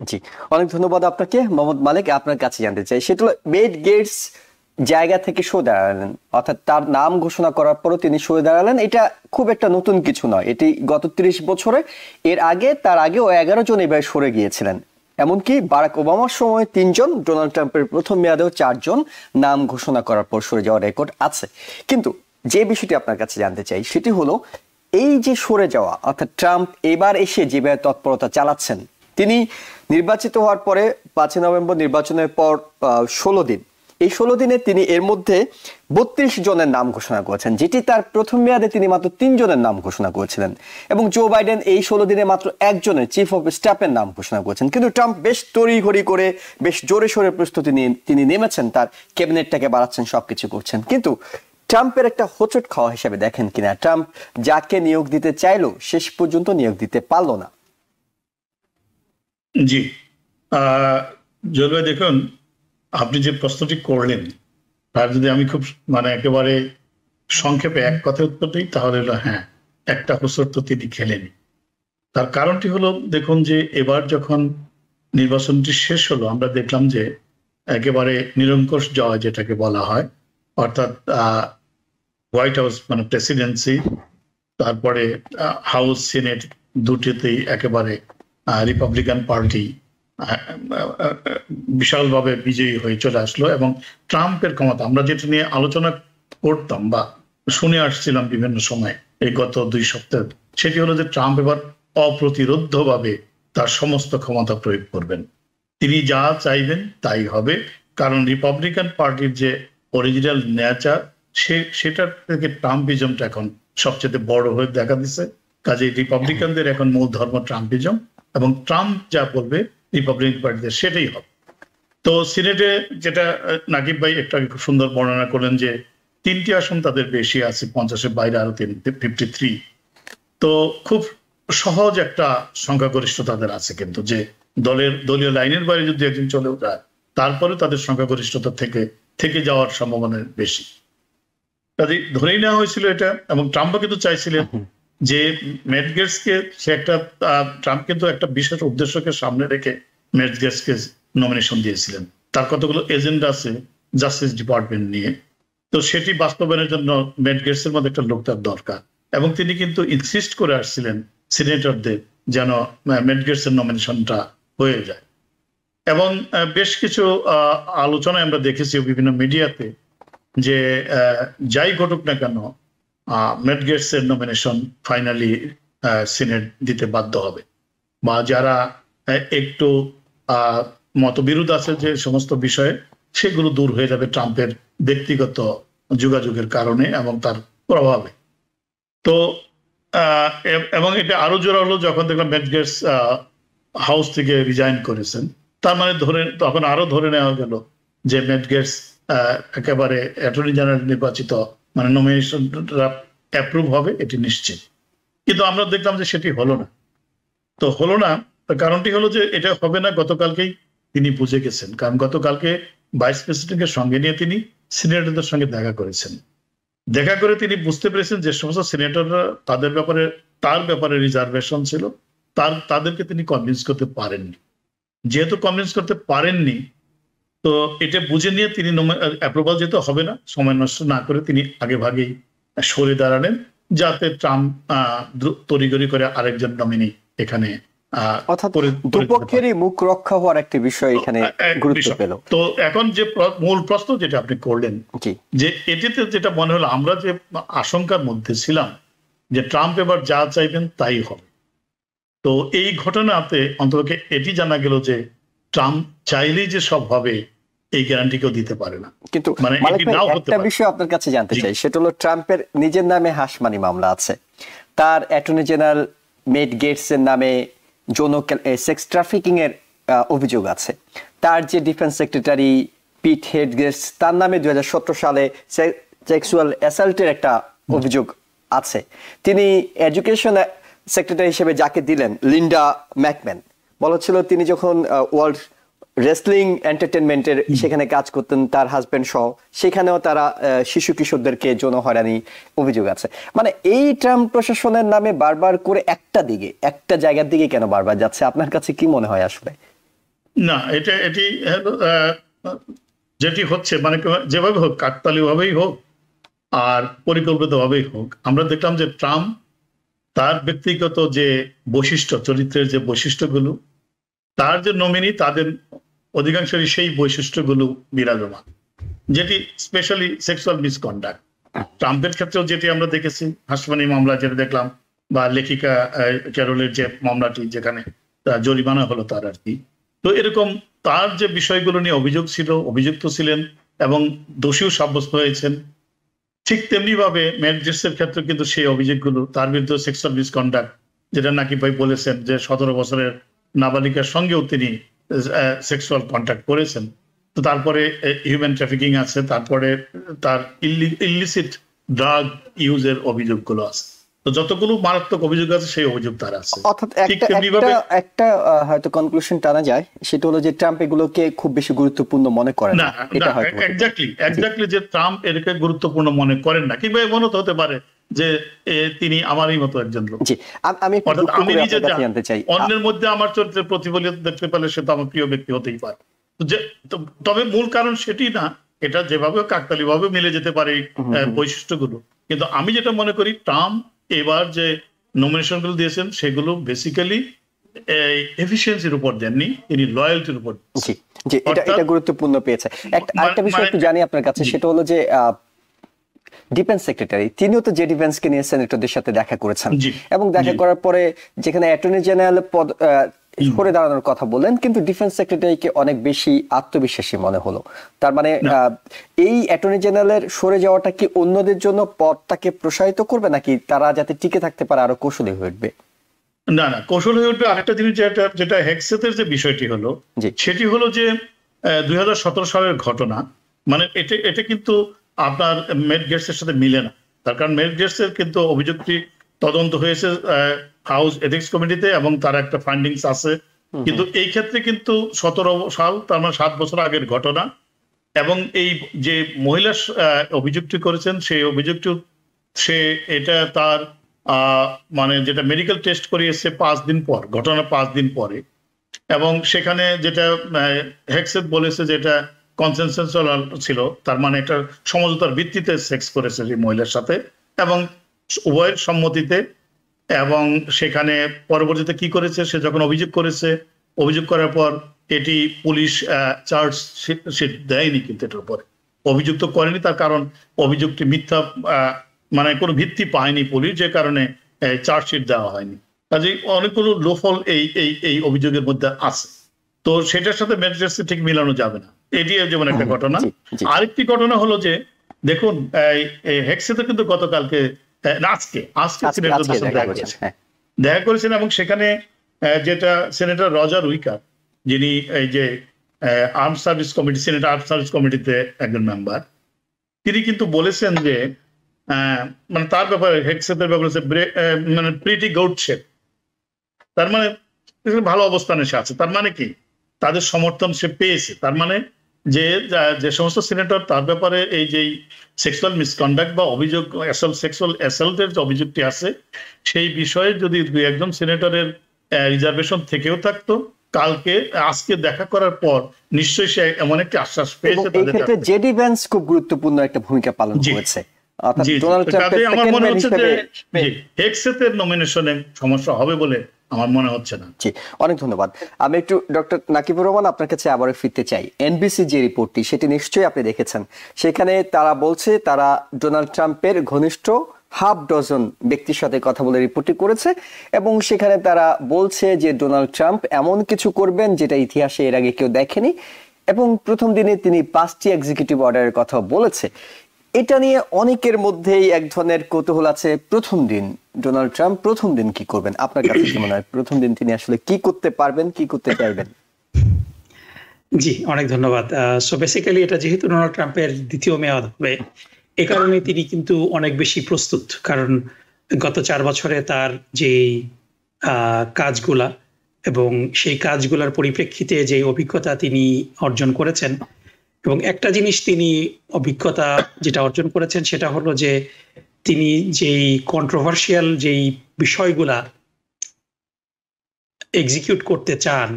জি, অনেক ধন্যবাদ আপনাকে মোহাম্মদ মালিক। আপনার কাছে জানতে চাই সেটা হলো, ম্যাট গেটস জায়গা থেকে সরে দাঁড়ালেন, অর্থাৎ তার নাম ঘোষণা করার পরও তিনি সরে দাঁড়ালেন, এটা খুব একটা নতুন কিছু নয়, এটি গত 30 বছরে, এর আগে তার আগেও 11 জন এবার সরে গিয়েছিলেন। এমনকি বারাক ওবামার সময় 3 জন, ডোনাল্ড ট্রাম্পের প্রথম মেয়াদেও 4 জন নাম ঘোষণা করার পর সরে যাওয়ার রেকর্ড আছে। কিন্তু যে বিষয়টি আপনার কাছে জানতে চাই সেটি হলো, এই যে সরে যাওয়া, অর্থাৎ ট্রাম্প এবার এসে যেভাবে তৎপরতা চালাচ্ছেন, তিনি নির্বাচিত হওয়ার পরে 5 নভেম্বর নির্বাচনের পর 16 দিন এই 16 দিনে তিনি এর মধ্যে 32 জনের নাম ঘোষণা করেছেন, যেটি তার প্রথম মেয়াদে তিনি মাত্র 3 জনের নাম ঘোষণা করেছিলেন। এবং জো বাইডেন এই 16 দিনে মাত্র একজনের চিফ অফ স্টাফের নাম ঘোষণা করেছেন। কিন্তু ট্রাম্প বেশ তড়িঘড়ি করে বেশ জোরে সোরে প্রস্তুতি নিয়ে তিনি নেমেছেন, তার ক্যাবিনেটটাকে বাড়াচ্ছেন, সবকিছু করছেন। কিন্তু ট্রাম্পের একটা হোঁচট খাওয়া হিসেবে দেখেন কিনা, ট্রাম্প যাকে নিয়োগ দিতে চাইলো শেষ পর্যন্ত নিয়োগ দিতে পারলো না। জি, জলবায়ু দেখুন, আপনি যে প্রশ্নটি করলেন তার যদি আমি খুব একেবারে সংক্ষেপে এক কথায় উত্তর দিই, তাহলে হলো হ্যাঁ, একটা হোঁচট তো তিনি খেলেনি। তার কারণটি হলো, দেখুন যে এবার যখন নির্বাচনটি শেষ হলো, আমরা দেখলাম যে একেবারে নিরঙ্কুশ জয় যেটাকে বলা হয়, অর্থাৎ হোয়াইট হাউস প্রেসিডেন্সি, তারপরে হাউস সিনেট দুটিতেই একেবারে রিপাবলিকান পার্টি বিশালভাবে বিজয়ী হয়ে চলে আসলো। এবং ট্রাম্পের ক্ষমতা, আমরা যেটা নিয়ে আলোচনা করতাম বা শুনে আসছিলাম বিভিন্ন সময় এই গত 2 সপ্তাহ, সেটি হলো যে ট্রাম্প এবার অপ্রতিরোধ্যভাবে তার সমস্ত ক্ষমতা প্রয়োগ করবেন। তিনি যা চাইবেন তাই হবে, কারণ রিপাবলিকান পার্টির যে অরিজিনাল নেচার, সেটার থেকে ট্রাম্পিজমটা এখন সবচেয়ে বড় হয়ে দেখা দিচ্ছে। কাজে রিপাবলিকানদের এখন মূল ধর্ম ট্রাম্পিজম, এবং ট্রাম্প যা বলবে রিপাবলিকান পার্টিদের সেটাই হবে। তো সিনেটে যেটা নাকিব ভাই একটু আগে খুব সুন্দর বর্ণনা করলেন যে 3টি আসন তাদের বেশি আছে, 50-এর বাইরে আরো 53। তো খুব সহজ একটা সংখ্যাগরিষ্ঠ তাদের আছে, কিন্তু যে দলীয় লাইনের বাইরে যদি একজন চলেও যায়, তারপরে তাদের সংখ্যাগরিষ্ঠতা থেকে যাওয়ার সম্ভাবনা বেশি। কাজে ধরেই নেওয়া হয়েছিল এটা। এবং ট্রাম্প কিন্তু চাইছিলেন যে ম্যাট গেটসকে, ট্রাম্প কিন্তু একটা বিশেষ উদ্দেশ্যকে সামনে রেখে ম্যাট গেটসকে নমিনেশন দিয়েছিলেন। তার কতগুলো এজেন্ডা আছে জাস্টিস ডিপার্টমেন্ট নিয়ে, তো সেটি বাস্তবায়নের জন্য ম্যাট গেটসের মধ্যে একটা লোক তার দরকার। এবং তিনি কিন্তু ইনসিস্ট করে আসছিলেন সিনেটরদের যেন ম্যাট গেটসের নমিনেশনটা হয়ে যায়। এবং বেশ কিছু আলোচনায় আমরা দেখেছি বিভিন্ন মিডিয়াতে যে যাই ঘটুক না কেন, ম্যাট গেটসের নমিনেশন ফাইনালি সিনেট দিতে বাধ্য হবে, বা যারা একটু মতবিরোধ আছে যে সমস্ত বিষয়ে, সেগুলো দূর হয়ে যাবে ট্রাম্পের ব্যক্তিগত যোগাযোগের কারণে এবং তার প্রভাবে। তো এবং এটা আরো জোর হলো যখন দেখলাম ম্যাট গেটস হাউস থেকে রিজাইন করেছেন। তার তখন আরো ধরে নেওয়া গেল যে ম্যাট গেটস একেবারে অ্যাটর্নি জেনারেল নির্বাচিত, নমিনেশনটা অ্যাপ্রুভ হবে এটি নিশ্চিত। কিন্তু আমরা দেখলাম যে সেটি হলো না। তো হলো না, কারণটি হলো যে এটা হবে না গতকালকেই তিনি বুঝে গেছেন। কারণ গতকালকে ভাইস প্রেসিডেন্টকে সঙ্গে নিয়ে তিনি সিনেটরদের সঙ্গে দেখা করেছেন। দেখা করে তিনি বুঝতে পেরেছেন যে সমস্ত সিনেটররা তার ব্যাপারে রিজার্ভেশন ছিল, তাদেরকে তিনি কনভিন্স করতে পারেননি। যেহেতু কনভিন্স করতে পারেননি, তো এটা বুঝে নিয়ে তিনি অ্যাপ্রুভাল যেতে হবে না, সময় নষ্ট না করে তিনি আগে ভাগেই সরে দাঁড়ালেন, যাতে ট্রাম্প তড়িঘড়ি করে আরেকজন নমিনি এখানে দুপক্ষেরই মুখ রক্ষা হওয়ার একটা বিষয় এখানে গুরুত্ব পেল। তো এখন যে মূল প্রশ্ন যেটা আপনি করলেন, যে এটিতে যেটা মনে হলো, আমরা যে আশঙ্কার মধ্যে ছিলাম যে ট্রাম্প এবার যা চাইবেন তাই হবে, তো এই ঘটনাতে অন্ততপক্ষে এটি জানা গেল যে ট্রাম্প চাইলেই যে সব হবে এই গ্যারান্টি কেউ দিতে পারে না। কিন্তু একটা বিষয় আপনার কাছে জানতে চাই, সেটা হলো ট্রাম্পের নিজের নামে হাসমানি মামলা আছে, তার অ্যাটর্নি জেনারেল ম্যাট গেটস এর নামে যৌন সেক্স ট্রাফিকিং এর অভিযোগ আছে, তার যে ডিফেন্স সেক্রেটারি পিট হেডগেটস, তার নামে 2017 সালে সেক্সুয়াল অ্যাসাল্টের একটা অভিযোগ আছে। তিনি এডুকেশন সেক্রেটারি হিসেবে যাকে দিলেন, লিন্ডা ম্যাকম্যান, বলা হচ্ছিল তিনি যখন ওয়ার্ল্ড রেসলিং এন্টারটেনমেন্টের সেখানে কাজ করতেন তার হাজবেন্ড সহ, সেখানেও তারা শিশু কিশোরদেরকে যৌন হয়রানি অভিযোগ আছে। এই ট্রাম্প প্রশাসনের নামে বারবার করে একটা জায়গার দিকে কেন বারবার যাচ্ছে, আপনার কাছে কি মনে হয় আসলে? না, এটি যেটি হচ্ছে যেভাবে হোক, কাকতালি ভাবেই হোক আর পরিকল্পিত ভাবেই হোক, আমরা দেখলাম যে ট্রাম্প তার ব্যক্তিগত যে বৈশিষ্ট্য, চরিত্রের যে বৈশিষ্ট্যগুলো, তার যে নমিনি তাদের অধিকাংশই সেই বৈশিষ্ট্যগুলো বিরাজমান, যেটি স্পেশালি সেক্সুয়াল মিসকন্ডাক্ট। ট্রাম্পের ক্ষেত্রেও যেটি আমরা দেখেছি, হাসমানি মামলা যেটা দেখলাম, বা লেখিকা ক্যারলের যে মামলাটি যেখানে জরিমানা হলো তার আর কি। তো এরকম তার যে বিষয়গুলো নিয়ে অভিযুক্ত ছিলেন এবং দোষীও সাব্যস্ত হয়েছেন। ঠিক তেমনি ভাবে ম্যাট গেটসের ক্ষেত্রে কিন্তু সেই অভিযোগগুলো, তার বিরুদ্ধে সেক্সুয়াল মিসকন্ডাক্ট, যেটা নাকিব ভাই বলেছেন যে 17 বছরের নাবালিকার সঙ্গেও তিনি সেক্সুয়াল কন্ট্যাক্ট করেছেন। তো তারপরে হিউম্যান ট্রাফিকিং আছে, তারপরে তার ইলিসিট ড্রাগ ইউজের অভিযোগগুলো আছে। তো যতগুলো মারাত্মক অভিযোগ আছে সেই অভিযোগ তার আছে। অর্থাৎ একটা হয়তো কনক্লুশন টানা যায়, সেটা হলো যে ট্রাম্প এগুলোকে খুব বেশি গুরুত্বপূর্ণ মনে করেন না। এটা হয়তো এক্স্যাক্টলি যে ট্রাম্প এটাকে গুরুত্বপূর্ণ মনে করেন না, কিংবা এমনও তো হতে পারে যে তিনি আমারই মতো একজন লোক। জি, আমি নিজে জানতে চাই, অন্যের মধ্যে আমার চরিত্রের প্রতিফলিত দেখতে পেলে সে তো আমার প্রিয় ব্যক্তি হতেই পারে। তবে মূল কারণ সেটি না, এটা যেভাবে কাকতালি ভাবে মিলে যেতে পারে বৈশিষ্ট্যগুলো। কিন্তু আমি যেটা মনে করি, ট্রাম্প এবার যে নমিনেশন গুলো দিয়েছেন সেগুলো বেসিক্যালি এফিসিয়েন্সির উপর দেননি, তিনি লয়্যালটির উপর। জি জি, এটা গুরুত্বপূর্ণ পেয়েছে। একটা বিষয় একটু জানি আপনার কাছে, সেটা হলো যে ডিফেন্স সেক্রেটারি, তিনিও তো জেডি ভ্যান্সকে নিয়ে সেনেটরদের সাথে দেখা করেছেন, এবং দেখা করার পরে যেখানে অ্যাটর্নি জেনারেল পদ সরে দাঁড়ানোর কথা বললেন, কিন্তু ডিফেন্স সেক্রেটারিকে অনেক বেশি আত্মবিশ্বাসী মনে হলো। তার মানে এই অ্যাটর্নি জেনারেলের সরে যাওয়াটা কি অন্যদের জন্য পদটাকে প্রসারিত করবে, নাকি তারা যাতে টিকে থাকতে পারে আরো কৌশলী হয়ে উঠবে? না, কৌশল হয়ে উঠবে। আরেকটা জিনিস যেটা হেগসেথের যে বিষয়টি হলো, সেটি হলো যে 2017 সালের ঘটনা, মানে এটা কিন্তু আপনার ম্যাট গেটসের সাথে মিলে না। তার কারণ ম্যাট গেটসের কিন্তু অভিযোগটি তদন্ত হয়েছে হাউস এথিক্স কমিটিতে, এবং তার একটা ফাইন্ডিংস আছে। কিন্তু এই ক্ষেত্রে কিন্তু 17 সাল, তার মানে 7 বছর আগের ঘটনা। এবং এই যে মহিলা অভিযোগটি করেছেন, সেই অভিযোগটি এটা তার মানে যেটা মেডিকেল টেস্ট করিয়েছে 5 দিন পর, ঘটনা 5 দিন পরে। এবং সেখানে যেটা হেগসেথ বলেছে যে এটা কনসেনসাল ছিল, তার মানে একটা সমঝোতার ভিত্তিতে সেক্স করেছে সেই মহিলার সাথে, এবং উভয়ের সম্মতিতে। এবং সেখানে পরবর্তীতে কি করেছে, সে যখন অভিযোগ করার পর এটি পুলিশ চার্জশিট দেয়নি, কিন্তু এটার উপরে অভিযুক্ত করেনি। তার কারণ অভিযোগটি মিথ্যা, মানে কোনো ভিত্তি পায়নি পুলিশ, যে কারণে চার্জশিট দেওয়া হয়নি। কাজেই অনেকগুলো লোফল এই অভিযোগের মধ্যে আছে। তো সেটার সাথে ম্যাজিস্ট্রেট ঠিক মিলানো যাবে না, এটি যেমন একটা ঘটনা। আরেকটি ঘটনা হলো যে দেখুন, হেগসেথের কিন্তু গতকালকে আজকে দেখা করেছেন, এবং সেখানে যেটা সেনেটর রজার উইকার, যিনি এই যে arm service committee, senate arm service কমিটিতে একজন মেম্বার, তিনি কিন্তু বলেছেন যে মানে তার ব্যাপারে, হেগসেথের ব্যাপারে মানে প্রিটি গুড শেপ, তার মানে ভালো অবস্থানে সে আছে। তার মানে কি, তাদের সমর্থন সে পেয়েছে। তার মানে যে সমস্ত সিনেটর তার ব্যাপারে এই যে সেক্সুয়াল মিসকন্ডাক্ট বা অভিযোগ, সেক্সুয়াল অ্যাসল্টের যে অভিযোগটি আছে, সেই বিষয়ে যদি 2-1 সিনেটরের রিজার্ভেশন থেকেও থাকতো, আজকে দেখা করার পর নিশ্চয়ই সে এমন একটি আশ্বাস পেয়েছে। এই ক্ষেত্রে জেডি ভ্যান্স খুব গুরুত্বপূর্ণ একটা ভূমিকা পালন করেছে। আমার মনে হচ্ছে যে হেগসেথের নমিনেশনে সমস্যা হবে বলে আমার মনে হচ্ছে না। জি, অনেক ধন্যবাদ। আমি একটু ডক্টর নাকিবুর রহমান আপনার কাছে আবারও ফিরতে চাই। এনবিসি যে রিপোর্টটি, সেটি নিশ্চয়ই আপনি দেখেছেন। সেখানে তারা বলছে তারা ডোনাল্ড ট্রাম্পের ঘনিষ্ঠ 1/2 ডজন ব্যক্তির সাথে কথা বলে রিপোর্টটি করেছে, এবং সেখানে তারা বলছে যে ডোনাল্ড ট্রাম্প এমন কিছু করবেন যেটা ইতিহাসে এর আগে কেউ দেখেনি, এবং প্রথম দিনে তিনি 5টি এক্সিকিউটিভ অর্ডারের কথা বলেছে। এটা নিয়ে অনেকের মধ্যেই এক ধরনের কৌতূহল আছে। প্রথম দিন ডোনাল্ড ট্রাম্প প্রথম দিন কি করবেন, আপনার কাছে কি মনে হয়? প্রথম দিন তিনি আসলে কি করতে পারবেন, কি করতে চাইবেন? জি, অনেক ধন্যবাদ। সো বেসিক্যালি এটা যেহেতু ডোনাল্ড ট্রাম্পের দ্বিতীয় মেয়াদ হবে, এ কারণে তিনি কিন্তু অনেক বেশি প্রস্তুত। কারণ গত 4 বছরে তার যে কাজগুলা এবং সেই কাজগুলার পরিপ্রেক্ষিতে যে অভিজ্ঞতা তিনি অর্জন করেছেন, এবং একটা জিনিস তিনি অভিজ্ঞতা যেটা অর্জন করেছেন সেটা হলো যে তিনি যেই কন্ট্রোভার্সিয়াল যেই বিষয়গুলা এক্সিকিউট করতে চান,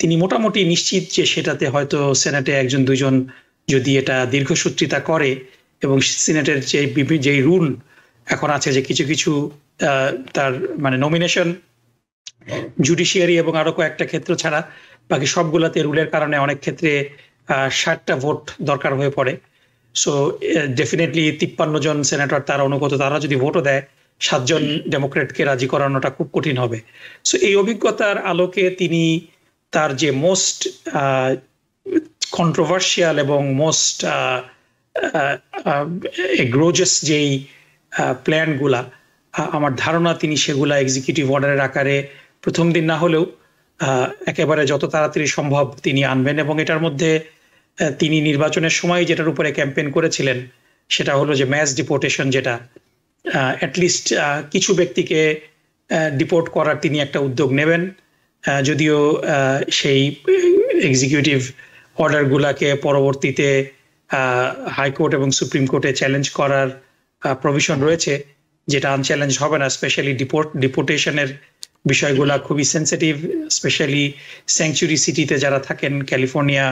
তিনি মোটামুটি নিশ্চিত যে সেটাতে হয়তো সেনেটে 1-2 যদি এটা দীর্ঘসূত্রিতা করে, এবং সিনেটের যেই রুল এখন আছে যে কিছু তার মানে নমিনেশন, জুডিশিয়ারি এবং আরো কয়েকটা ক্ষেত্র ছাড়া বাকি সবগুলাতে রুলের কারণে অনেক ক্ষেত্রে 60টা ভোট দরকার হয়ে পড়ে। সো ডেফিনেটলি 53 জন সেনেটর তার অনুগত, তারা যদি ভোটও দেয়, 7 জন ডেমোক্রেটকে রাজি করানোটা খুব কঠিন হবে। সো এই অভিজ্ঞতার আলোকে তিনি তার যে মোস্ট কন্ট্রোভার্সিয়াল এবং মোস্ট এগ্রোজাস যেই প্ল্যানগুলা, আমার ধারণা তিনি সেগুলা এক্সিকিউটিভ অর্ডারের আকারে প্রথম দিন না হলেও একেবারে যত তাড়াতাড়ি সম্ভব তিনি আনবেন। এবং এটার মধ্যে তিনি নির্বাচনের সময় যেটার উপরে ক্যাম্পেইন করেছিলেন সেটা হলো যে ম্যাস ডিপোর্টেশন, যেটা অ্যাটলিস্ট কিছু ব্যক্তিকে ডিপোর্ট করার তিনি একটা উদ্যোগ নেবেন। যদিও সেই এক্সিকিউটিভ অর্ডারগুলাকে পরবর্তীতে হাইকোর্ট এবং সুপ্রিম কোর্টে চ্যালেঞ্জ করার প্রভিশন রয়েছে, যেটা আনচ্যালেঞ্জ হবে না। স্পেশালি ডিপোর্টেশনের বিষয়গুলা খুবই সেন্সিটিভ, স্পেশালি স্যাংচুরি সিটিতে যারা থাকেন, ক্যালিফোর্নিয়া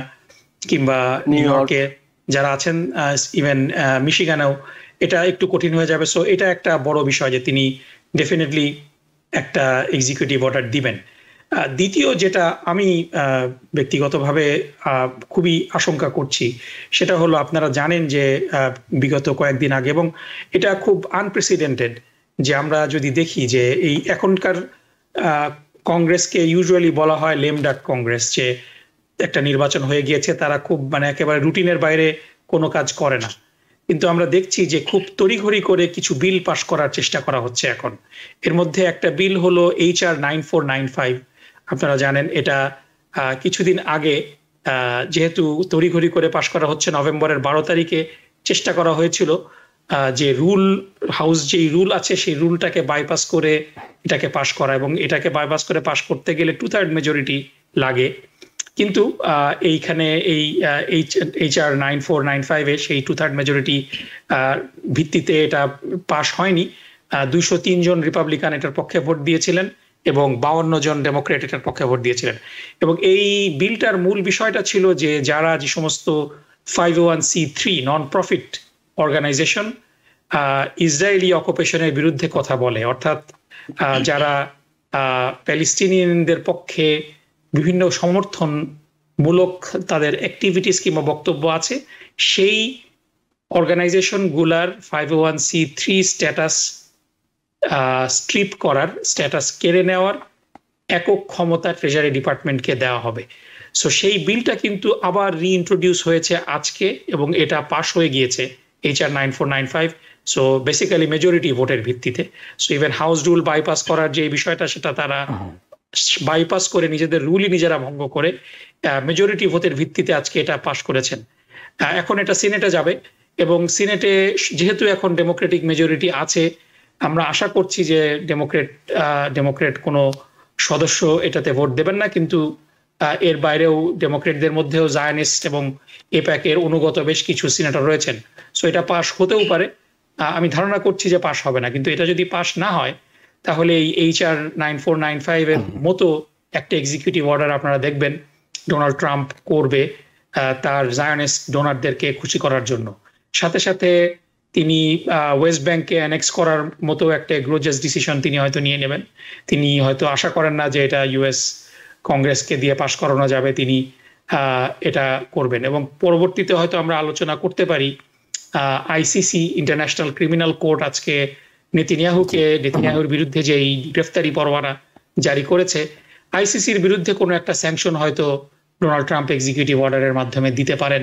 কিংবা নিউ ইয়র্কে যারা আছেন, ইভেন মিশিগানেও এটা একটু কঠিন হয়ে যাবে। সো এটা একটা বড় বিষয় যে তিনি ডেফিনেটলি একটা এক্সিকিউটিভ অর্ডার দিবেন। দ্বিতীয় যেটা আমি ব্যক্তিগতভাবে খুবই আশঙ্কা করছি সেটা হলো, আপনারা জানেন যে বিগত কয়েকদিন আগে, এবং এটা খুব আনপ্রেসিডেন্টেড, যে আমরা যদি দেখি যে এই এখনকার কংগ্রেসকে ইউজুয়ালি বলা হয় লেম ডাক কংগ্রেস, যে একটা নির্বাচন হয়ে গিয়েছে, তারা খুব মানে একেবারে রুটিনের বাইরে কোনো কাজ করে না। কিন্তু আমরা দেখছি যে খুব তড়িঘড়ি করে কিছু বিল পাস করার চেষ্টা করা হচ্ছে এখন। এর মধ্যে একটা বিল হলো HR 9495। আপনারা জানেন এটা কিছুদিন আগে যেহেতু তড়িঘড়ি করে পাশ করা হচ্ছে, নভেম্বরের 12 তারিখে চেষ্টা করা হয়েছিল যে রুল হাউস যেই রুল আছে সেই রুলটাকে বাইপাস করে এটাকে পাশ করা, এবং এটাকে বাইপাস করে পাশ করতে গেলে 2/3 মেজরিটি লাগে। কিন্তু এইখানে এই HR 9495 সেই 2/3 মেজরিটি ভিত্তিতে এটা পাশ হয়নি। 203 জন রিপাবলিকান এটার পক্ষে ভোট দিয়েছিলেন এবং 52 জন ডেমোক্রেট এটার পক্ষে ভোট দিয়েছিলেন। এবং এই বিলটার মূল বিষয়টা ছিল যে যারা যে সমস্ত 501c3 non profit organisation Israeli অকুপেশনের বিরুদ্ধে কথা বলে, অর্থাৎ যারা প্যালেস্টিনিয়ানদের পক্ষে বিভিন্ন সমর্থনমূলক তাদের অ্যাক্টিভিটিস কিংবা বক্তব্য আছে, সেই অর্গানাইজেশনগুলার 501c3 স্ট্যাটাস স্ট্রিপ করার, স্ট্যাটাস কেড়ে নেওয়ার একক ক্ষমতা ট্রেজারি ডিপার্টমেন্টকে দেওয়া হবে। সো সেই বিলটা কিন্তু আবার রিইন্ট্রোডিউস হয়েছে আজকে এবং এটা পাশ হয়ে গিয়েছে HR 9495। সো বেসিক্যালি মেজরিটি ভোটের ভিত্তিতে। So even house rule bypass করার যে বিষয়টা সেটা তারা বাইপাস করে নিজেদের রুলই নিজেরা ভঙ্গ করে মেজরিটি ভোটের ভিত্তিতে আজকে এটা পাশ করেছেন। এখন এটা সিনেটে যাবে এবং সিনেটে যেহেতু এখন ডেমোক্রেটিক মেজরিটি আছে, আমরা আশা করছি যে ডেমোক্রেট কোনো সদস্য এটাতে ভোট দেবেন না। কিন্তু এর বাইরেও ডেমোক্রেটদের মধ্যেও জায়নিস্ট এবং এপ্যাকের অনুগত বেশ কিছু সিনেটর রয়েছেন। সো এটা পাশ হতেও পারে, আমি ধারণা করছি যে পাশ হবে না। কিন্তু এটা যদি পাশ না হয় তাহলে এই HR 9495 এর মতো একটা এক্সিকিউটিভ অর্ডার আপনারা দেখবেন ডোনাল্ড ট্রাম্প করবে তার জায়নিস্ট ডোনারদেরকে খুশি করার জন্য। সাথে সাথে তিনি ওয়েস্ট ব্যাংককে অ্যানেক্স করার মতো একটা এগ্রোজাস ডিসিশন তিনি হয়তো নিয়ে নেবেন। তিনি হয়তো আশা করেন না যে এটা US কংগ্রেসকে দিয়ে পাশ করানো যাবে, তিনি এটা করবেন। এবং পরবর্তীতে হয়তো আমরা আলোচনা করতে পারি ICC ইন্টারন্যাশনাল ক্রিমিনাল কোর্ট আজকে নেতানিয়াহুর বিরুদ্ধে যে এই গ্রেফতারি পরোয়ানা জারি করেছে, ICCর বিরুদ্ধে কোনো একটা স্যাংশন হয়তো ডোনাল্ড ট্রাম্প এক্সিকিউটিভ অর্ডারের মাধ্যমে দিতে পারেন,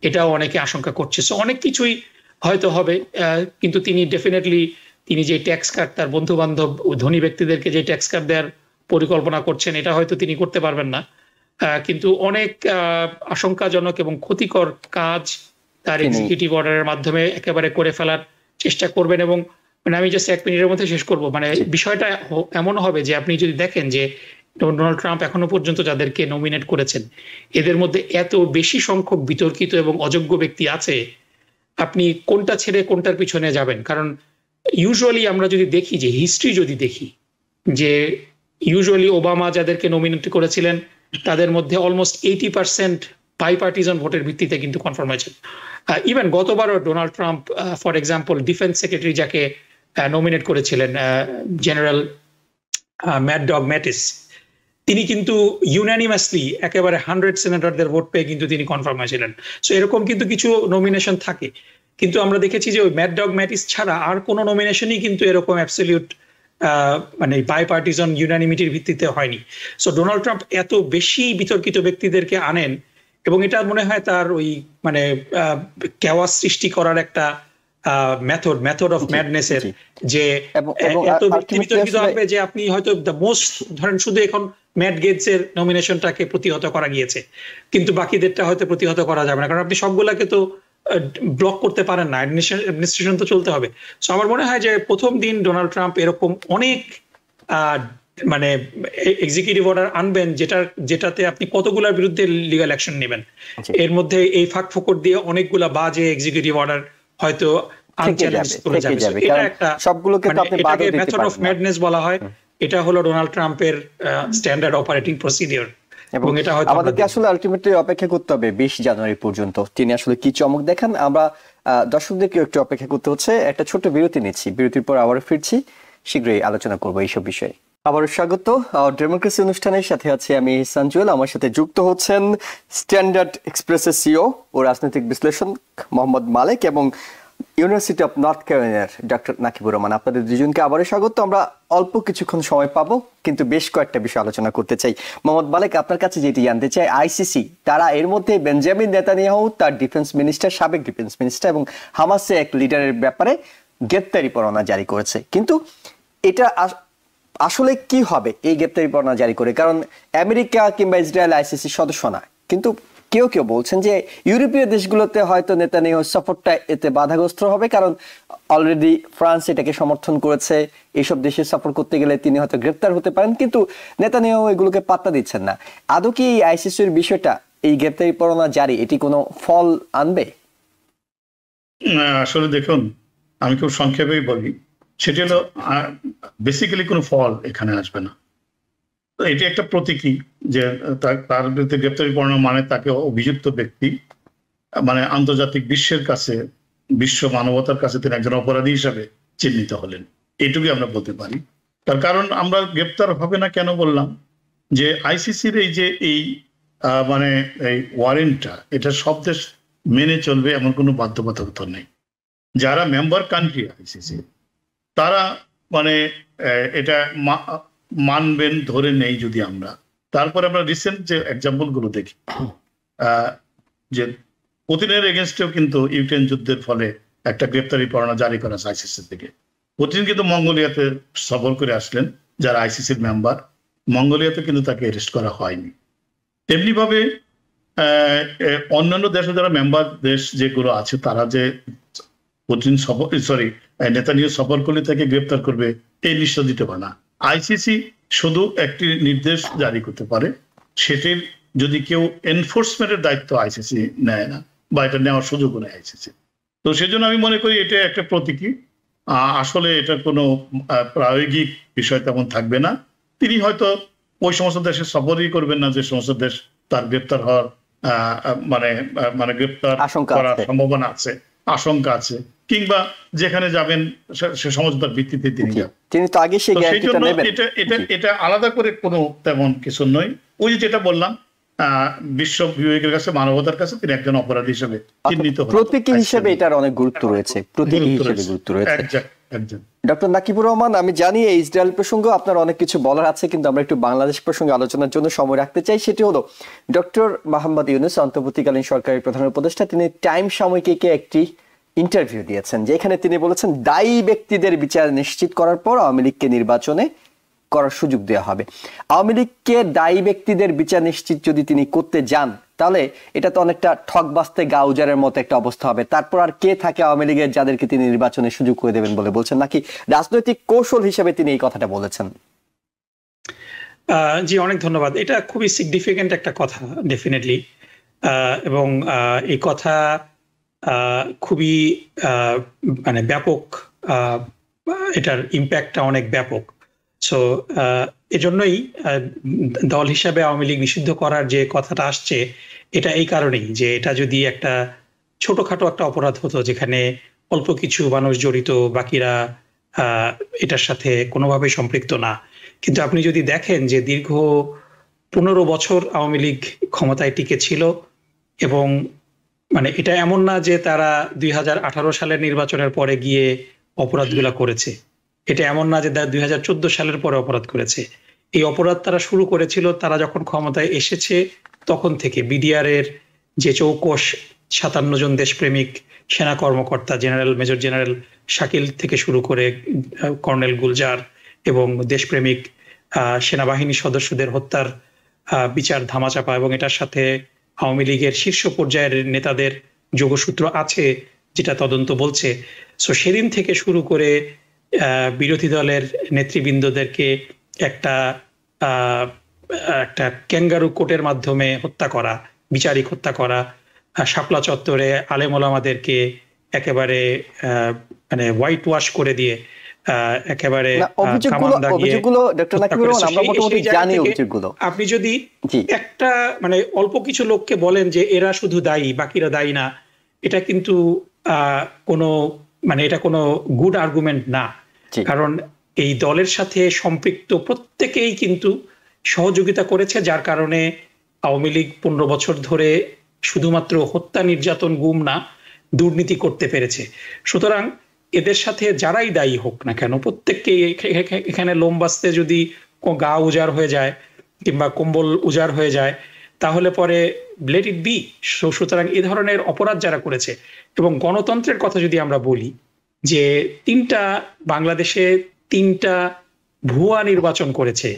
এটাও অনেকে আশঙ্কা করছে। সো অনেক কিছুই হয়তো হবে, কিন্তু তিনি ডেফিনেটলি তিনি যে ট্যাক্স কাট তার বন্ধু বান্ধব ধনী ব্যক্তিদেরকে যে ট্যাক্স কাট দেওয়ার পরিকল্পনা করছেন এটা হয়তো তিনি করতে পারবেন না। কিন্তু অনেক আশঙ্কাজনক এবং ক্ষতিকর কাজ তার এক্সিকিউটিভ অর্ডারের মাধ্যমে একেবারে করে ফেলার চেষ্টা করবেন। এবং মানে আমি জাস্ট 1 মিনিটের মধ্যে শেষ করব, মানে বিষয়টা এমন হবে যে আপনি যদি দেখেন যে ডোনাল্ড ট্রাম্প এখনো পর্যন্ত যাদেরকে নমিনেট করেছেন এদের মধ্যে এত বেশি সংখ্যক বিতর্কিত এবং অযোগ্য ব্যক্তি আছে, আপনি কোনটা ছেড়ে কোনটার পিছনে যাবেন? কারণ ইউজুয়ালি আমরা যদি দেখি যে হিস্ট্রি যদি দেখি যে ইউজুয়ালি ওবামা যাদেরকে নমিনেট করেছিলেন তাদের মধ্যে অলমোস্ট 80% বাইপার্টিজান ভোটের ভিত্তিতে কিন্তু কনফার্ম হয়েছে। ইভেন গতবারও Donald Trump for example defence secretary যাকে নমিনেট করেছিলেন জেনারেল ম্যাট ডগ ম্যাটিস, তিনি কিন্তু ইউনানিমাসলি একেবারে 100 সেনেটরদের ভোট পেয়ে কিন্তু তিনি কনফার্ম হয়েছিলেন। সো এরকম কিন্তু কিছু নমিনেশন থাকে, কিন্তু আমরা দেখেছি যে ওই ম্যাট ডগ ম্যাটিস ছাড়া আর কোনো নমিনেশনই কিন্তু এরকম অ্যাবসলিউট মানে বাইপার্টিজান ইউনানিমিটির ভিত্তিতে হয়নি। সো ডোনাল্ড ট্রাম্প এত বেশি বিতর্কিত ব্যক্তিদেরকে আনেন এবং এটা মনে হয় তার ওই মানে কেওয়াস সৃষ্টি করার একটা মেথড অফ ম্যাডনেস এর, যে এত ব্যক্তি বিতর্কিত হবে যে আপনি হয়তো দ্য মোস্ট ধরেন শুধু এখন ম্যাট গেটস এর নমিনেশনটাকে প্রতিহত করা গিয়েছে, কিন্তু বাকিদেরটা হয়তো প্রতিহত করা যাবে না, কারণ আপনি সবগুলাকে তো ব্লক করতে পারেন না, অ্যাডমিনিস্ট্রেশন তো চলতে হবে। সো আমার মনে হয় যে প্রথম দিন ডোনাল্ড ট্রাম্প এরকম অনেক মানে এক্সিকিউটিভ অর্ডার আনবেন যেটাতে আপনি কতগুলোর বিরুদ্ধে লিগ্যাল অ্যাকশন নেবেন। এর মধ্যে এই ফাঁক ফোকর দিয়ে অনেকগুলা বাজে এক্সিকিউটিভ অর্ডার হয়তো আনচ্যালেঞ্জ করে যাবে। এটা একটা সবগুলোকে তো আপনি বাধা দিতে পারবেন না, মেথড অফ ম্যাডনেস বলা হয়। এটা হলো ডোনাল্ড ট্রাম্পের স্ট্যান্ডার্ড অপারেটিং প্রসিডিউর, এবং এটা হয়তো আমাদেরকে আসলে আলটিমেটলি অপেক্ষা করতে হবে 20 জানুয়ারি পর্যন্ত তিনি আসলে কি চমক দেখান। আমরা দর্শকদেরকে একটু অপেক্ষা করতে হচ্ছে। একটা ছোট বিরতি নিচ্ছি, বিরতির পর আবার ফিরছি, শীঘ্রই আলোচনা করবো এইসব বিষয়ে। আবার স্বাগত ডেমোক্রেসি অনুষ্ঠানের সাথে আছি আমি ইহসান জুয়েল। আমার সাথে যুক্ত হচ্ছেন স্ট্যান্ডার্ড এক্সপ্রেসের সিও ও রাজনৈতিক বিশ্লেষক মোহাম্মদ মালেক এবং ইউনিভার্সিটি অফ নর্থ ক্যারোলাইনার ডক্টর নাকিবুর রহমান। আপনাদের দুজনকে আবারও স্বাগত। আমরা অল্প কিছুক্ষণ সময় পাবো, কিন্তু বেশ কয়েকটা বিষয় আলোচনা করতে চাই। মোহাম্মদ মালেক, আপনার কাছে যেটি জানতে চাই, আইসিসি তারা এর মধ্যে বেঞ্জামিন নেতানিয়াহু, তার ডিফেন্স মিনিস্টার, সাবেক ডিফেন্স মিনিস্টার এবং হামাসের এক লিডারের ব্যাপারে গ্রেপ্তারি পরোয়ানা জারি করেছে। কিন্তু এটা আসলে কি হবে এই গ্রেপ্তারি পরোয়ানা জারি করে? কারণ আমেরিকা কিংবা ইসরায়েল আইসিসি সদস্য না, কিন্তু কেউ কেউ বলছেন যে ইউরোপীয় দেশগুলোতে হয়তো নেতানিয়াহুর সফরটা এতে বাধাগ্রস্ত হবে, কারণ অলরেডি ফ্রান্স এটাকে সমর্থন করেছে। এইসব দেশে সফর করতে গেলে তিনি হয়তো গ্রেপ্তার হতে পারেন, কিন্তু নেতানিয়াহু এগুলোকে পাত্তা দিচ্ছেন না। আদৌ কি এই আইসিসির বিষয়টা, এই গ্রেপ্তারি পরোয়ানা জারি, এটি কোনো ফল আনবে? আসলে দেখুন, আমি খুব সংক্ষেপেই বলি, সেটি হলো বেসিক্যালি কোনো ফল এখানে আসবে না। এটি একটা প্রতীকী যে তার বিরুদ্ধে গ্রেপ্তারি পরোয়ানা মানে তাকে অভিযুক্ত ব্যক্তি, মানে আন্তর্জাতিক বিশ্বের কাছে, বিশ্ব মানবতার কাছে তিনি একজন অপরাধী হিসাবে চিহ্নিত হলেন, এইটুকুই আমরা বলতে পারি। তার কারণ আমরা গ্রেপ্তার হবে না কেন বললাম, যে আইসিসির এই মানে এই ওয়ারেন্টটা, এটা সব দেশ মেনে চলবে এমন কোনো বাধ্যবাধকতা নেই। যারা মেম্বার কান্ট্রি আইসিসি তারা মানে এটা মানবেন ধরে নেই যদি আমরা। তারপরে আমরা রিসেন্ট যে এক্সাম্পল গুলো দেখি, যে পুতিনের এগেনস্টেও কিন্তু ইউক্রেন যুদ্ধের ফলে একটা গ্রেপ্তারি পরোয়ানা জারি করা হয় আইসিসি থেকে। পুতিন কিন্তু মঙ্গোলিয়াতে সফর করে আসলেন, যারা আইসিসির মেম্বার, মঙ্গোলিয়াতে কিন্তু তাকে অ্যারেস্ট করা হয়নি। তেমনি ভাবে অন্যান্য দেশে যারা মেম্বার দেশ যেগুলো আছে, তারা যে পুতিন নেতানিয়াহু সফর করলে তাকে গ্রেপ্তার করবে এই নিশ্চয় দিতে পারে না। আইসিসি শুধু একটি নির্দেশ জারি করতে পারে, সেটির যদি কেউ এনফোর্সমেন্টের দায়িত্ব আইসিসি নেয় না, বা এটা নেওয়ার সুযোগও নেই আইসিসি। তো সেজন্য আমি মনে করি এটা একটা প্রতীকী, আসলে এটা কোনো প্রায়োগিক বিষয় তেমন থাকবে না। তিনি হয়তো ওই সমস্ত দেশে সফরই করবেন না যে সমস্ত দেশ তার গ্রেপ্তার হওয়ার মানে গ্রেপ্তার করার সম্ভাবনা আছে, আশঙ্কা আছে, কিংবা যেখানে যাবেন সে সমঝোতার ভিত্তিতে তিনি যাবেন। এটা আলাদা করে কোনো তেমন কিছু নয়। ওই যেটা বললাম, বিশ্ব বিবেকের কাছে, মানবতার কাছে তিনি একজন অপরাধী হিসেবে চিহ্নিত, প্রতীকী হিসেবে এটার অনেক গুরুত্ব রয়েছে, প্রতীকী হিসেবে গুরুত্ব রয়েছে। ডক্টর নাকিবুর রহমান, আমি জানি এই ইসরায়েল প্রসঙ্গে আপনার অনেক কিছু বলার আছে, কিন্তু আমরা একটু বাংলাদেশ প্রসঙ্গে আলোচনার জন্য সময় রাখতে চাই। সেটি হলো ডক্টর মোহাম্মদ ইউনূস, অন্তর্বর্তীকালীন সরকারের প্রধান উপদেষ্টা, তিনি টাইম সাময়িকীকে একটি ইন্টারভিউ দিয়েছেন, যেখানে তিনি বলেছেন দায়ী ব্যক্তিদের বিচার নিশ্চিত করার পর আওয়ামী লীগকে নির্বাচনে করার সুযোগ দেওয়া হবে। আওয়ামী লীগকে দায়ী ব্যক্তিদের বিচার নিশ্চিত যদি তিনি করতে যান, তাহলে এটা তো অনেকটা ঠকবাস্তে গাউজারের মতো একটা অবস্থা হবে। তারপর আর কে থাকে আওয়ামী লীগের যাদেরকে তিনি নির্বাচনে সুযোগ করে দেবেন বলে বলছেন, নাকি রাজনৈতিক কৌশল হিসেবে তিনি এই কথাটা বলেছেন? জি, অনেক ধন্যবাদ। এটা খুবই সিগনিফিকেন্ট একটা কথা, ডেফিনেটলি। এবং এই কথা খুবই মানে ব্যাপক, এটার ইম্প্যাক্টটা অনেক ব্যাপক। সো এজন্যই দল হিসাবে আওয়ামী লীগ নিষিদ্ধ করার যে কথাটা আসছে, এটা এই কারণেই যে এটা যদি একটা ছোটখাটো একটা অপরাধ হতো, যেখানে অল্প কিছু মানুষ জড়িত, বাকিরা এটার সাথে কোনোভাবে সম্পৃক্ত না। কিন্তু আপনি যদি দেখেন যে দীর্ঘ 15 বছর আওয়ামী লীগ ক্ষমতায় টিকে ছিল, এবং মানে এটা এমন না যে তারা 2018 সালের নির্বাচনের পরে গিয়ে অপরাধগুলা করেছে, এটা এমন না যে 2014 সালের পরে অপরাধ করেছে। এই অপরাধ তারা শুরু করেছিল তারা যখন ক্ষমতায় এসেছে তখন থেকে। বিডিআর এর যে চৌকস 57 জন দেশপ্রেমিক সেনা কর্মকর্তা, জেনারেল, মেজর জেনারেল শাকিল থেকে শুরু করে কর্নেল গুলজার এবং দেশপ্রেমিক সেনাবাহিনী সদস্যদের হত্যার বিচার ধামাচাপা, এবং এটার সাথে আওয়ামী লীগের শীর্ষ পর্যায়ের নেতাদের যোগসূত্র আছে যেটা তদন্ত বলছে। সো সেদিন থেকে শুরু করে বিরোধী দলের নেতৃবৃন্দদেরকে একটা ক্যাঙ্গারু কোর্টের মাধ্যমে হত্যা করা, বিচারিক হত্যা করা, শাপলা চত্বরে আলেম ওলামাদেরকে একেবারে মানে হোয়াইট ওয়াশ করে দিয়ে একেবারে আপনি যদি একটা মানে অল্প কিছু লোককে বলেন যে এরা শুধু দায়ী, বাকিরা দায়ী না, এটা কিন্তু এটা কোনো গুড আর্গুমেন্ট না। কারণ এই দলের সাথে সম্পৃক্ত প্রত্যেকেই কিন্তু সহযোগিতা করেছে, যার কারণে আওয়ামী লীগ 15 বছর ধরে শুধুমাত্র হত্যা, নির্যাতন, গুম না, দুর্নীতি করতে পেরেছে। সুতরাং এদের সাথে যারাই দায়ী হোক না কেন, প্রত্যেককে এখানে লোম বাঁচতে যদি গা উজাড় হয়ে যায় কিংবা কম্বল উজাড় হয়ে যায় তাহলে পরে লেট ইট বি। সুতরাং এ ধরনের অপরাধ যারা করেছে, এবং গণতন্ত্রের কথা যদি আমরা বলি যে বাংলাদেশে 3টা ভুয়া নির্বাচন করেছে,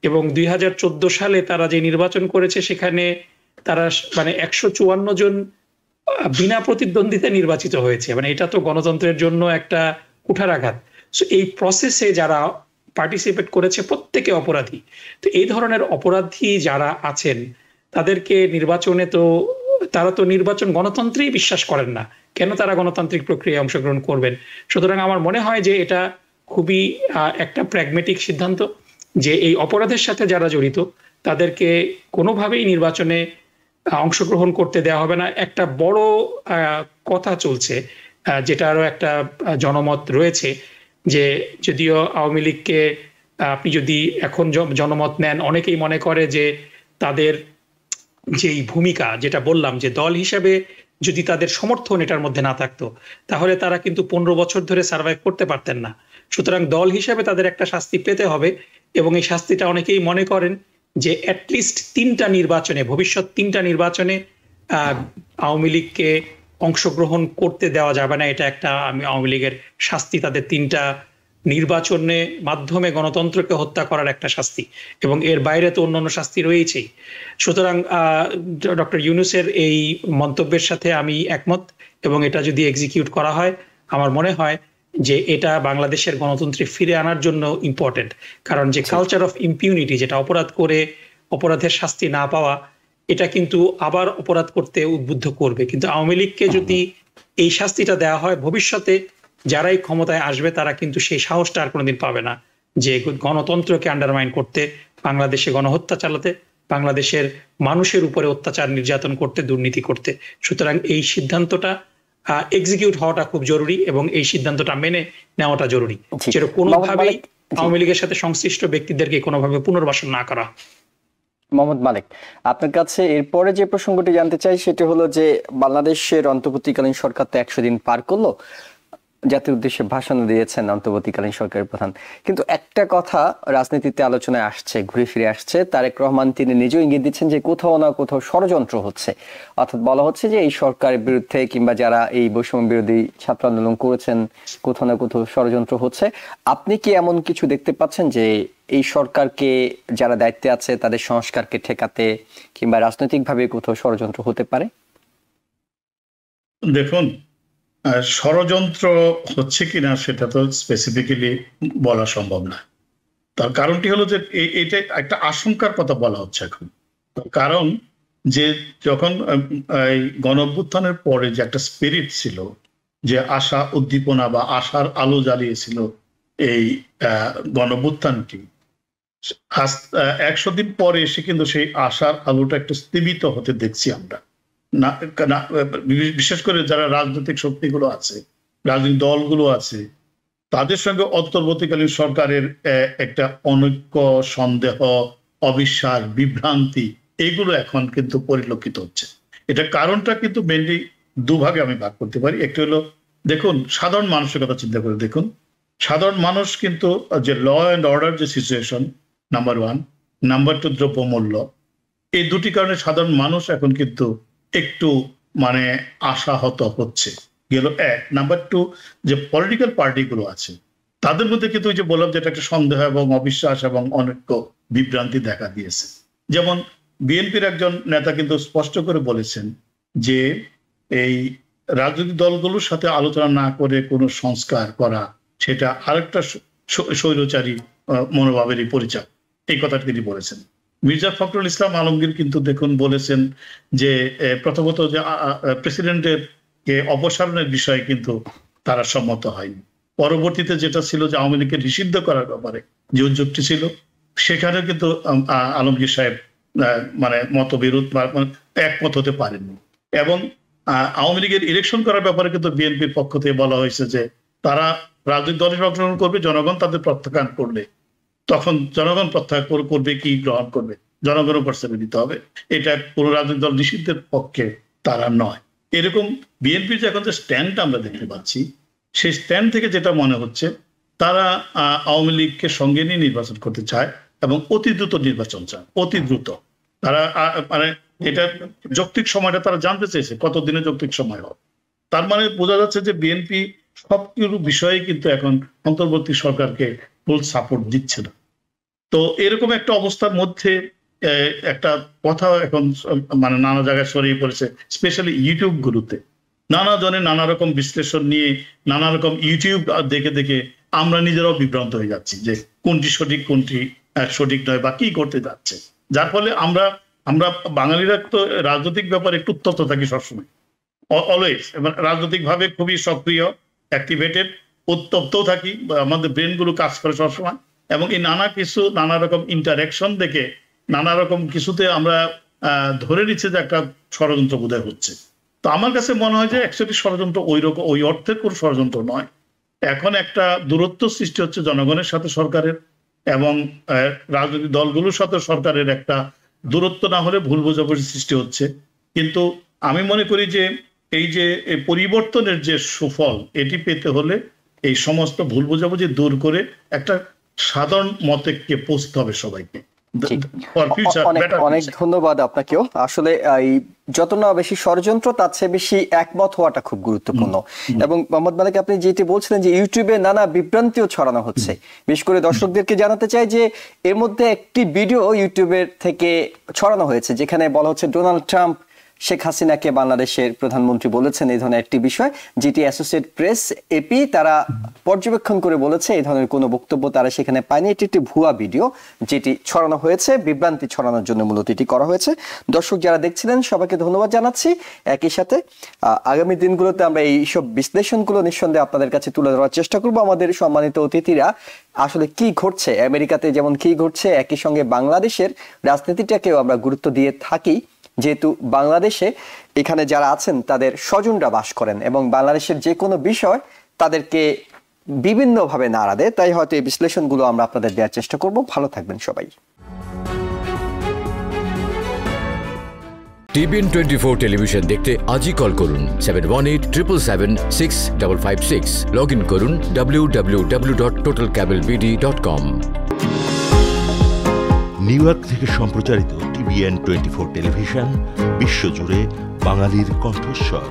এবং 2014 সালে তারা যে নির্বাচন করেছে সেখানে তারা মানে 154 জন বিনা প্রতিদ্বন্দ্বিতা নির্বাচিত হয়েছে। মানে এটা তো গণতন্ত্রের জন্য একটা কুঠারাঘাত। সো এই প্রসেসে যারা পার্টিসিপেট করেছে প্রত্যেকে অপরাধী। তো এই ধরনের অপরাধী যারা আছেন তাদেরকে নির্বাচনে তারা তো নির্বাচন গণতন্ত্রেই বিশ্বাস করেন না, কেন তারা গণতান্ত্রিক প্রক্রিয়ায় অংশগ্রহণ করবেন? সুতরাং আমার মনে হয় যে এটা খুবই একটা প্র্যাগমেটিক সিদ্ধান্ত যে এই অপরাধের সাথে যারা জড়িত তাদেরকে কোনোভাবেই নির্বাচনে অংশগ্রহণ করতে দেওয়া হবে না। একটা বড় কথা চলছে, যেটারও একটা জনমত রয়েছে, যে যদিও আওয়ামী লীগকে আপনি যদি এখন জনমত নেন, অনেকেই মনে করে যে তাদের যেই ভূমিকা, যেটা বললাম যে দল হিসেবে যদি তাদের সমর্থন এটার মধ্যে না থাকতো তাহলে তারা কিন্তু 15 বছর ধরে সার্ভাইভ করতে পারতেন না। সুতরাং দল হিসেবে তাদের একটা শাস্তি পেতে হবে, এবং এই শাস্তিটা অনেকেই মনে করেন যে অ্যাটলিস্ট 3টা নির্বাচনে, ভবিষ্যৎ 3টা নির্বাচনে আওয়ামী লীগকে অংশগ্রহণ করতে দেওয়া যাবে না। এটা একটা আওয়ামী লীগের শাস্তি, তাদের 3টা নির্বাচনে মাধ্যমে গণতন্ত্রকে হত্যা করার একটা শাস্তি, এবং এর বাইরে তো অন্যান্য শাস্তি রয়েছেই। সুতরাং ডক্টর ইউনূসের এই মন্তব্যের সাথে আমি একমত, এবং এটা যদি এক্সিকিউট করা হয় আমার মনে হয় যে এটা বাংলাদেশের গণতন্ত্রে ফিরে আনার জন্য ইম্পর্টেন্ট। কারণ যে কালচার অফ ইম্পিউনিটি, যেটা অপরাধ করে অপরাধের শাস্তি না পাওয়া, এটা কিন্তু আবার অপরাধ করতে উদ্বুদ্ধ করবে। কিন্তু আওয়ামী লীগকে যদি এই শাস্তিটা দেওয়া হয়, ভবিষ্যতে যারাই ক্ষমতায় আসবে তারা কিন্তু সেই সাহসটা আর কোনোদিন পাবে না যে গণতন্ত্রকে আন্ডারমাইন করতে, বাংলাদেশে গণহত্যা চালাতে, বাংলাদেশের মানুষের উপরে অত্যাচার নির্যাতন করতে, দুর্নীতি করতে। সুতরাং এই সিদ্ধান্তটা এক্সিকিউট হওয়াটা খুব জরুরি, এবং এই সিদ্ধান্তটা মেনে নেওয়াটা জরুরি, যেটা কোনোভাবেই আওয়ামী লীগের সাথে সংশ্লিষ্ট ব্যক্তিদেরকে কোনোভাবে পুনর্বাসন না করা। মোহাম্মদ মালেক, আপনার কাছে এরপরে যে প্রসঙ্গটি জানতে চাই সেটা হলো যে বাংলাদেশের অন্তর্বর্তীকালীন সরকার তো 100 দিন পার করলো, জাতির উদ্দেশ্যে ভাষণ দিয়েছেন অন্তর্বর্তীকালীন সরকারের প্রধান, কিন্তু একটা কথা রাজনীতিতে আলোচনায় আসছে, ঘুরে ফিরে আসছে, তারেক রহমান তিনি নিজেও ইঙ্গিত দিচ্ছেন যে কোথাও না কোথাও ষড়যন্ত্র হচ্ছে। অর্থাৎ বলা হচ্ছে যে এই সরকারের বিরুদ্ধে কিংবা যারা এই বৈষম্য বিরোধী ছাত্র আন্দোলন করেছেন কোথাও না কোথাও ষড়যন্ত্র হচ্ছে। আপনি কি এমন কিছু দেখতে পাচ্ছেন যে এই সরকারকে যারা দায়িত্বে আছে তাদের সংস্কারকে ঠেকাতে কিংবা রাজনৈতিকভাবে কোথাও ষড়যন্ত্র হতে পারে? দেখুন, ষড়যন্ত্র হচ্ছে কিনা সেটা তো স্পেসিফিক্যালি বলা সম্ভব না। তার কারণটি হলো যে এটা একটা আশঙ্কার কথা বলা হচ্ছে এখন। কারণ যে যখন এই গণঅভ্যুত্থানের পরে যে একটা স্পিরিট ছিল, যে আশা উদ্দীপনা বা আশার আলো জ্বালিয়েছিল এই গণঅভ্যুত্থানটি, 100 দিন পরে এসে কিন্তু সেই আশার আলোটা একটু স্থিমিত হতে দেখছি আমরা। না, বিশেষ করে যারা রাজনৈতিক শক্তিগুলো আছে, রাজনৈতিক দলগুলো আছে, তাদের সঙ্গে অন্তর্বর্তীকালীন সরকারের একটা অনৈক্য, সন্দেহ, অবিশ্বাস, বিভ্রান্তি, এগুলো এখন কিন্তু পরিলক্ষিত হচ্ছে। এটা কারণটা কিন্তু মেনলি দুভাগে আমি ভাগ করতে পারি। একটি হলো, দেখুন, সাধারণ মানুষের কথা চিন্তা করে দেখুন, সাধারণ মানুষ কিন্তু যে ল অ্যান্ড অর্ডার যে সিচুয়েশন, নাম্বার 1, নাম্বার 2 দ্রব্যমূল্য, এই দুটি কারণে সাধারণ মানুষ এখন কিন্তু একটু মানে আশাহত হচ্ছে গেল এক। নাম্বার টু, যে পলিটিক্যাল পার্টিগুলো আছে তাদের মধ্যে কিন্তু ওই যে বললাম যেটা একটা সন্দেহ এবং অবিশ্বাস এবং অনেক বিভ্রান্তি দেখা দিয়েছে। যেমন বিএনপির একজন নেতা কিন্তু স্পষ্ট করে বলেছেন যে এই রাজনৈতিক দলগুলোর সাথে আলোচনা না করে কোনো সংস্কার করা সেটা আরেকটা স্বৈরচারী মনোভাবেরই পরিচয়, এই কথাটা তিনি বলেছেন। মির্জা ফখরুল ইসলাম আলমগীর কিন্তু দেখুন বলেছেন যে প্রথমত যে প্রেসিডেন্টের অপসারণের বিষয়ে কিন্তু তারা সম্মত হয়নি। পরবর্তীতে যেটা ছিল যে আওয়ামী লীগকে নিষিদ্ধ করার ব্যাপারে যে উদ্যোগটি ছিল সেখানে কিন্তু আলমগীর সাহেব মানে মতবিরোধ বা একমত হতে পারেননি। এবং আওয়ামী লীগের ইলেকশন করার ব্যাপারে কিন্তু বিএনপির পক্ষ থেকে বলা হয়েছে যে তারা রাজনৈতিক দলের অংশগ্রহণ করবে, জনগণ তাদের প্রত্যাখ্যান করলে তখন জনগণ প্রত্যাখ্যান করবে কি গ্রহণ করবে, জনগণের উপর ছেড়ে দিতে হবে। এটা কোনো রাজনৈতিক দল নিষিদ্ধের পক্ষে তারা নয়। এরকম বিএনপির যে এখন যে স্ট্যান্ডটা আমরা দেখতে পাচ্ছি সেই স্ট্যান্ড থেকে যেটা মনে হচ্ছে তারা আওয়ামী লীগকে সঙ্গে নিয়ে নির্বাচন করতে চায় এবং অতি দ্রুত নির্বাচন চায়, অতি দ্রুত। তারা মানে এটা যৌক্তিক সময়টা তারা জানতে চেয়েছে কতদিনে যৌক্তিক সময় হবে। তার মানে বোঝা যাচ্ছে যে বিএনপি সবকিছু বিষয়ে কিন্তু এখন অন্তর্বর্তী সরকারকে ফুল সাপোর্ট দিচ্ছে না। তো এরকম একটা অবস্থার মধ্যে একটা কথা এখন মানে নানা জায়গায় ছড়িয়ে পড়েছে, স্পেশালি ইউটিউব গুলোতে নানা জনের নানা রকম বিশ্লেষণ নিয়ে নানা রকম ইউটিউব দেখে দেখে আমরা নিজেরাও বিভ্রান্ত হয়ে যাচ্ছি যে কোনটি সঠিক কোনটি সঠিক নয় বা কি করতে যাচ্ছে। যার ফলে আমরা বাঙালিরা তো রাজনৈতিক ব্যাপারে একটু উত্তপ্ত থাকি সবসময়, অলওয়েজ রাজনৈতিক ভাবে খুবই সক্রিয়, অ্যাক্টিভেটেড, উত্তপ্ত থাকি, আমাদের ব্রেন গুলো কাজ করে সবসময়। এবং এই নানা রকম ইন্টারাকশন দেখে নানা রকম কিছুতে আমরা ধরে নিচ্ছে যে একটা ষড়যন্ত্র বোধহয় হচ্ছে। তো আমার কাছে মনে হয় যে অ্যাকচুয়ালি ষড়যন্ত্র ওই অর্থের কোনো ষড়যন্ত্র নয়। এখন একটা দূরত্ব সৃষ্টি হচ্ছে জনগণের সাথে সরকারের, এবং রাজনৈতিক দলগুলোর সাথে সরকারের একটা দূরত্ব না হলে ভুল বোঝাবুঝি সৃষ্টি হচ্ছে। কিন্তু আমি মনে করি যে এই যে পরিবর্তনের যে সুফল এটি পেতে হলে এই সমস্ত ভুল বোঝাবুঝি দূর করে একটা সাধারণ মতকে পৌঁছতে হবে সবাইকে। অনেক ধন্যবাদ আপনাকেও। আসলে এই যত না বেশি ষড়যন্ত্র তার চেয়ে বেশি একমত হওয়াটা খুব গুরুত্বপূর্ণ। এবং মোহাম্মদ মালিক আপনি যেটি বলছিলেন যে ইউটিউবে নানা বিভ্রান্তিও ছড়ানো হচ্ছে, বিশেষ করে দর্শকদেরকে জানাতে চাই যে এর মধ্যে একটি ভিডিও ইউটিউবের থেকে ছড়ানো হয়েছে যেখানে বলা হচ্ছে ডোনাল্ড ট্রাম্প শেখ হাসিনাকে বাংলাদেশের প্রধানমন্ত্রী বলেছেন, এই ধরনের একটি বিষয় যেটি অ্যাসোসিয়েট প্রেস এপি তারা পর্যবেক্ষণ করে বলেছে এই ধরনের কোনো বক্তব্য তারা সেখানে পায়নি। এটি একটি ভুয়া ভিডিও যেটি ছড়ানো হয়েছে, বিভ্রান্তি ছড়ানোর জন্য মূলত এটি করা হয়েছে। দর্শক যারা দেখছিলেন সবাইকে ধন্যবাদ জানাচ্ছি। একই সাথে আগামী দিনগুলোতে আমরা এইসব বিশ্লেষণগুলো নিঃসন্দেহে আপনাদের কাছে তুলে ধরার চেষ্টা করব। আমাদের সম্মানিত অতিথিরা আসলে কি ঘটছে আমেরিকাতে, যেমন কি ঘটছে একই সঙ্গে বাংলাদেশের রাজনীতিটাকেও আমরা গুরুত্ব দিয়ে থাকি, যেহেতু বাংলাদেশে এখানে যারা আছেন তাদের স্বজনরা বাস করেন এবং বাংলাদেশের যে কোনো বিষয় তাদেরকে বিভিন্নভাবে নাড়া দেয়। তাই হয়তো এই বিশ্লেষণগুলো আমরা আপনাদের দেওয়ার চেষ্টা করব। ভালো থাকবেন সবাই। TBN 24 টেলিভিশন দেখতে আজই কল করুন 7187776556। লগ ইন করুন www.totalcablebd.com। নিউ ইয়র্ক থেকে সম্প্রচারিত TBN 24 টেলিভিশন বিশ্বজুড়ে বাঙালির কণ্ঠস্বর।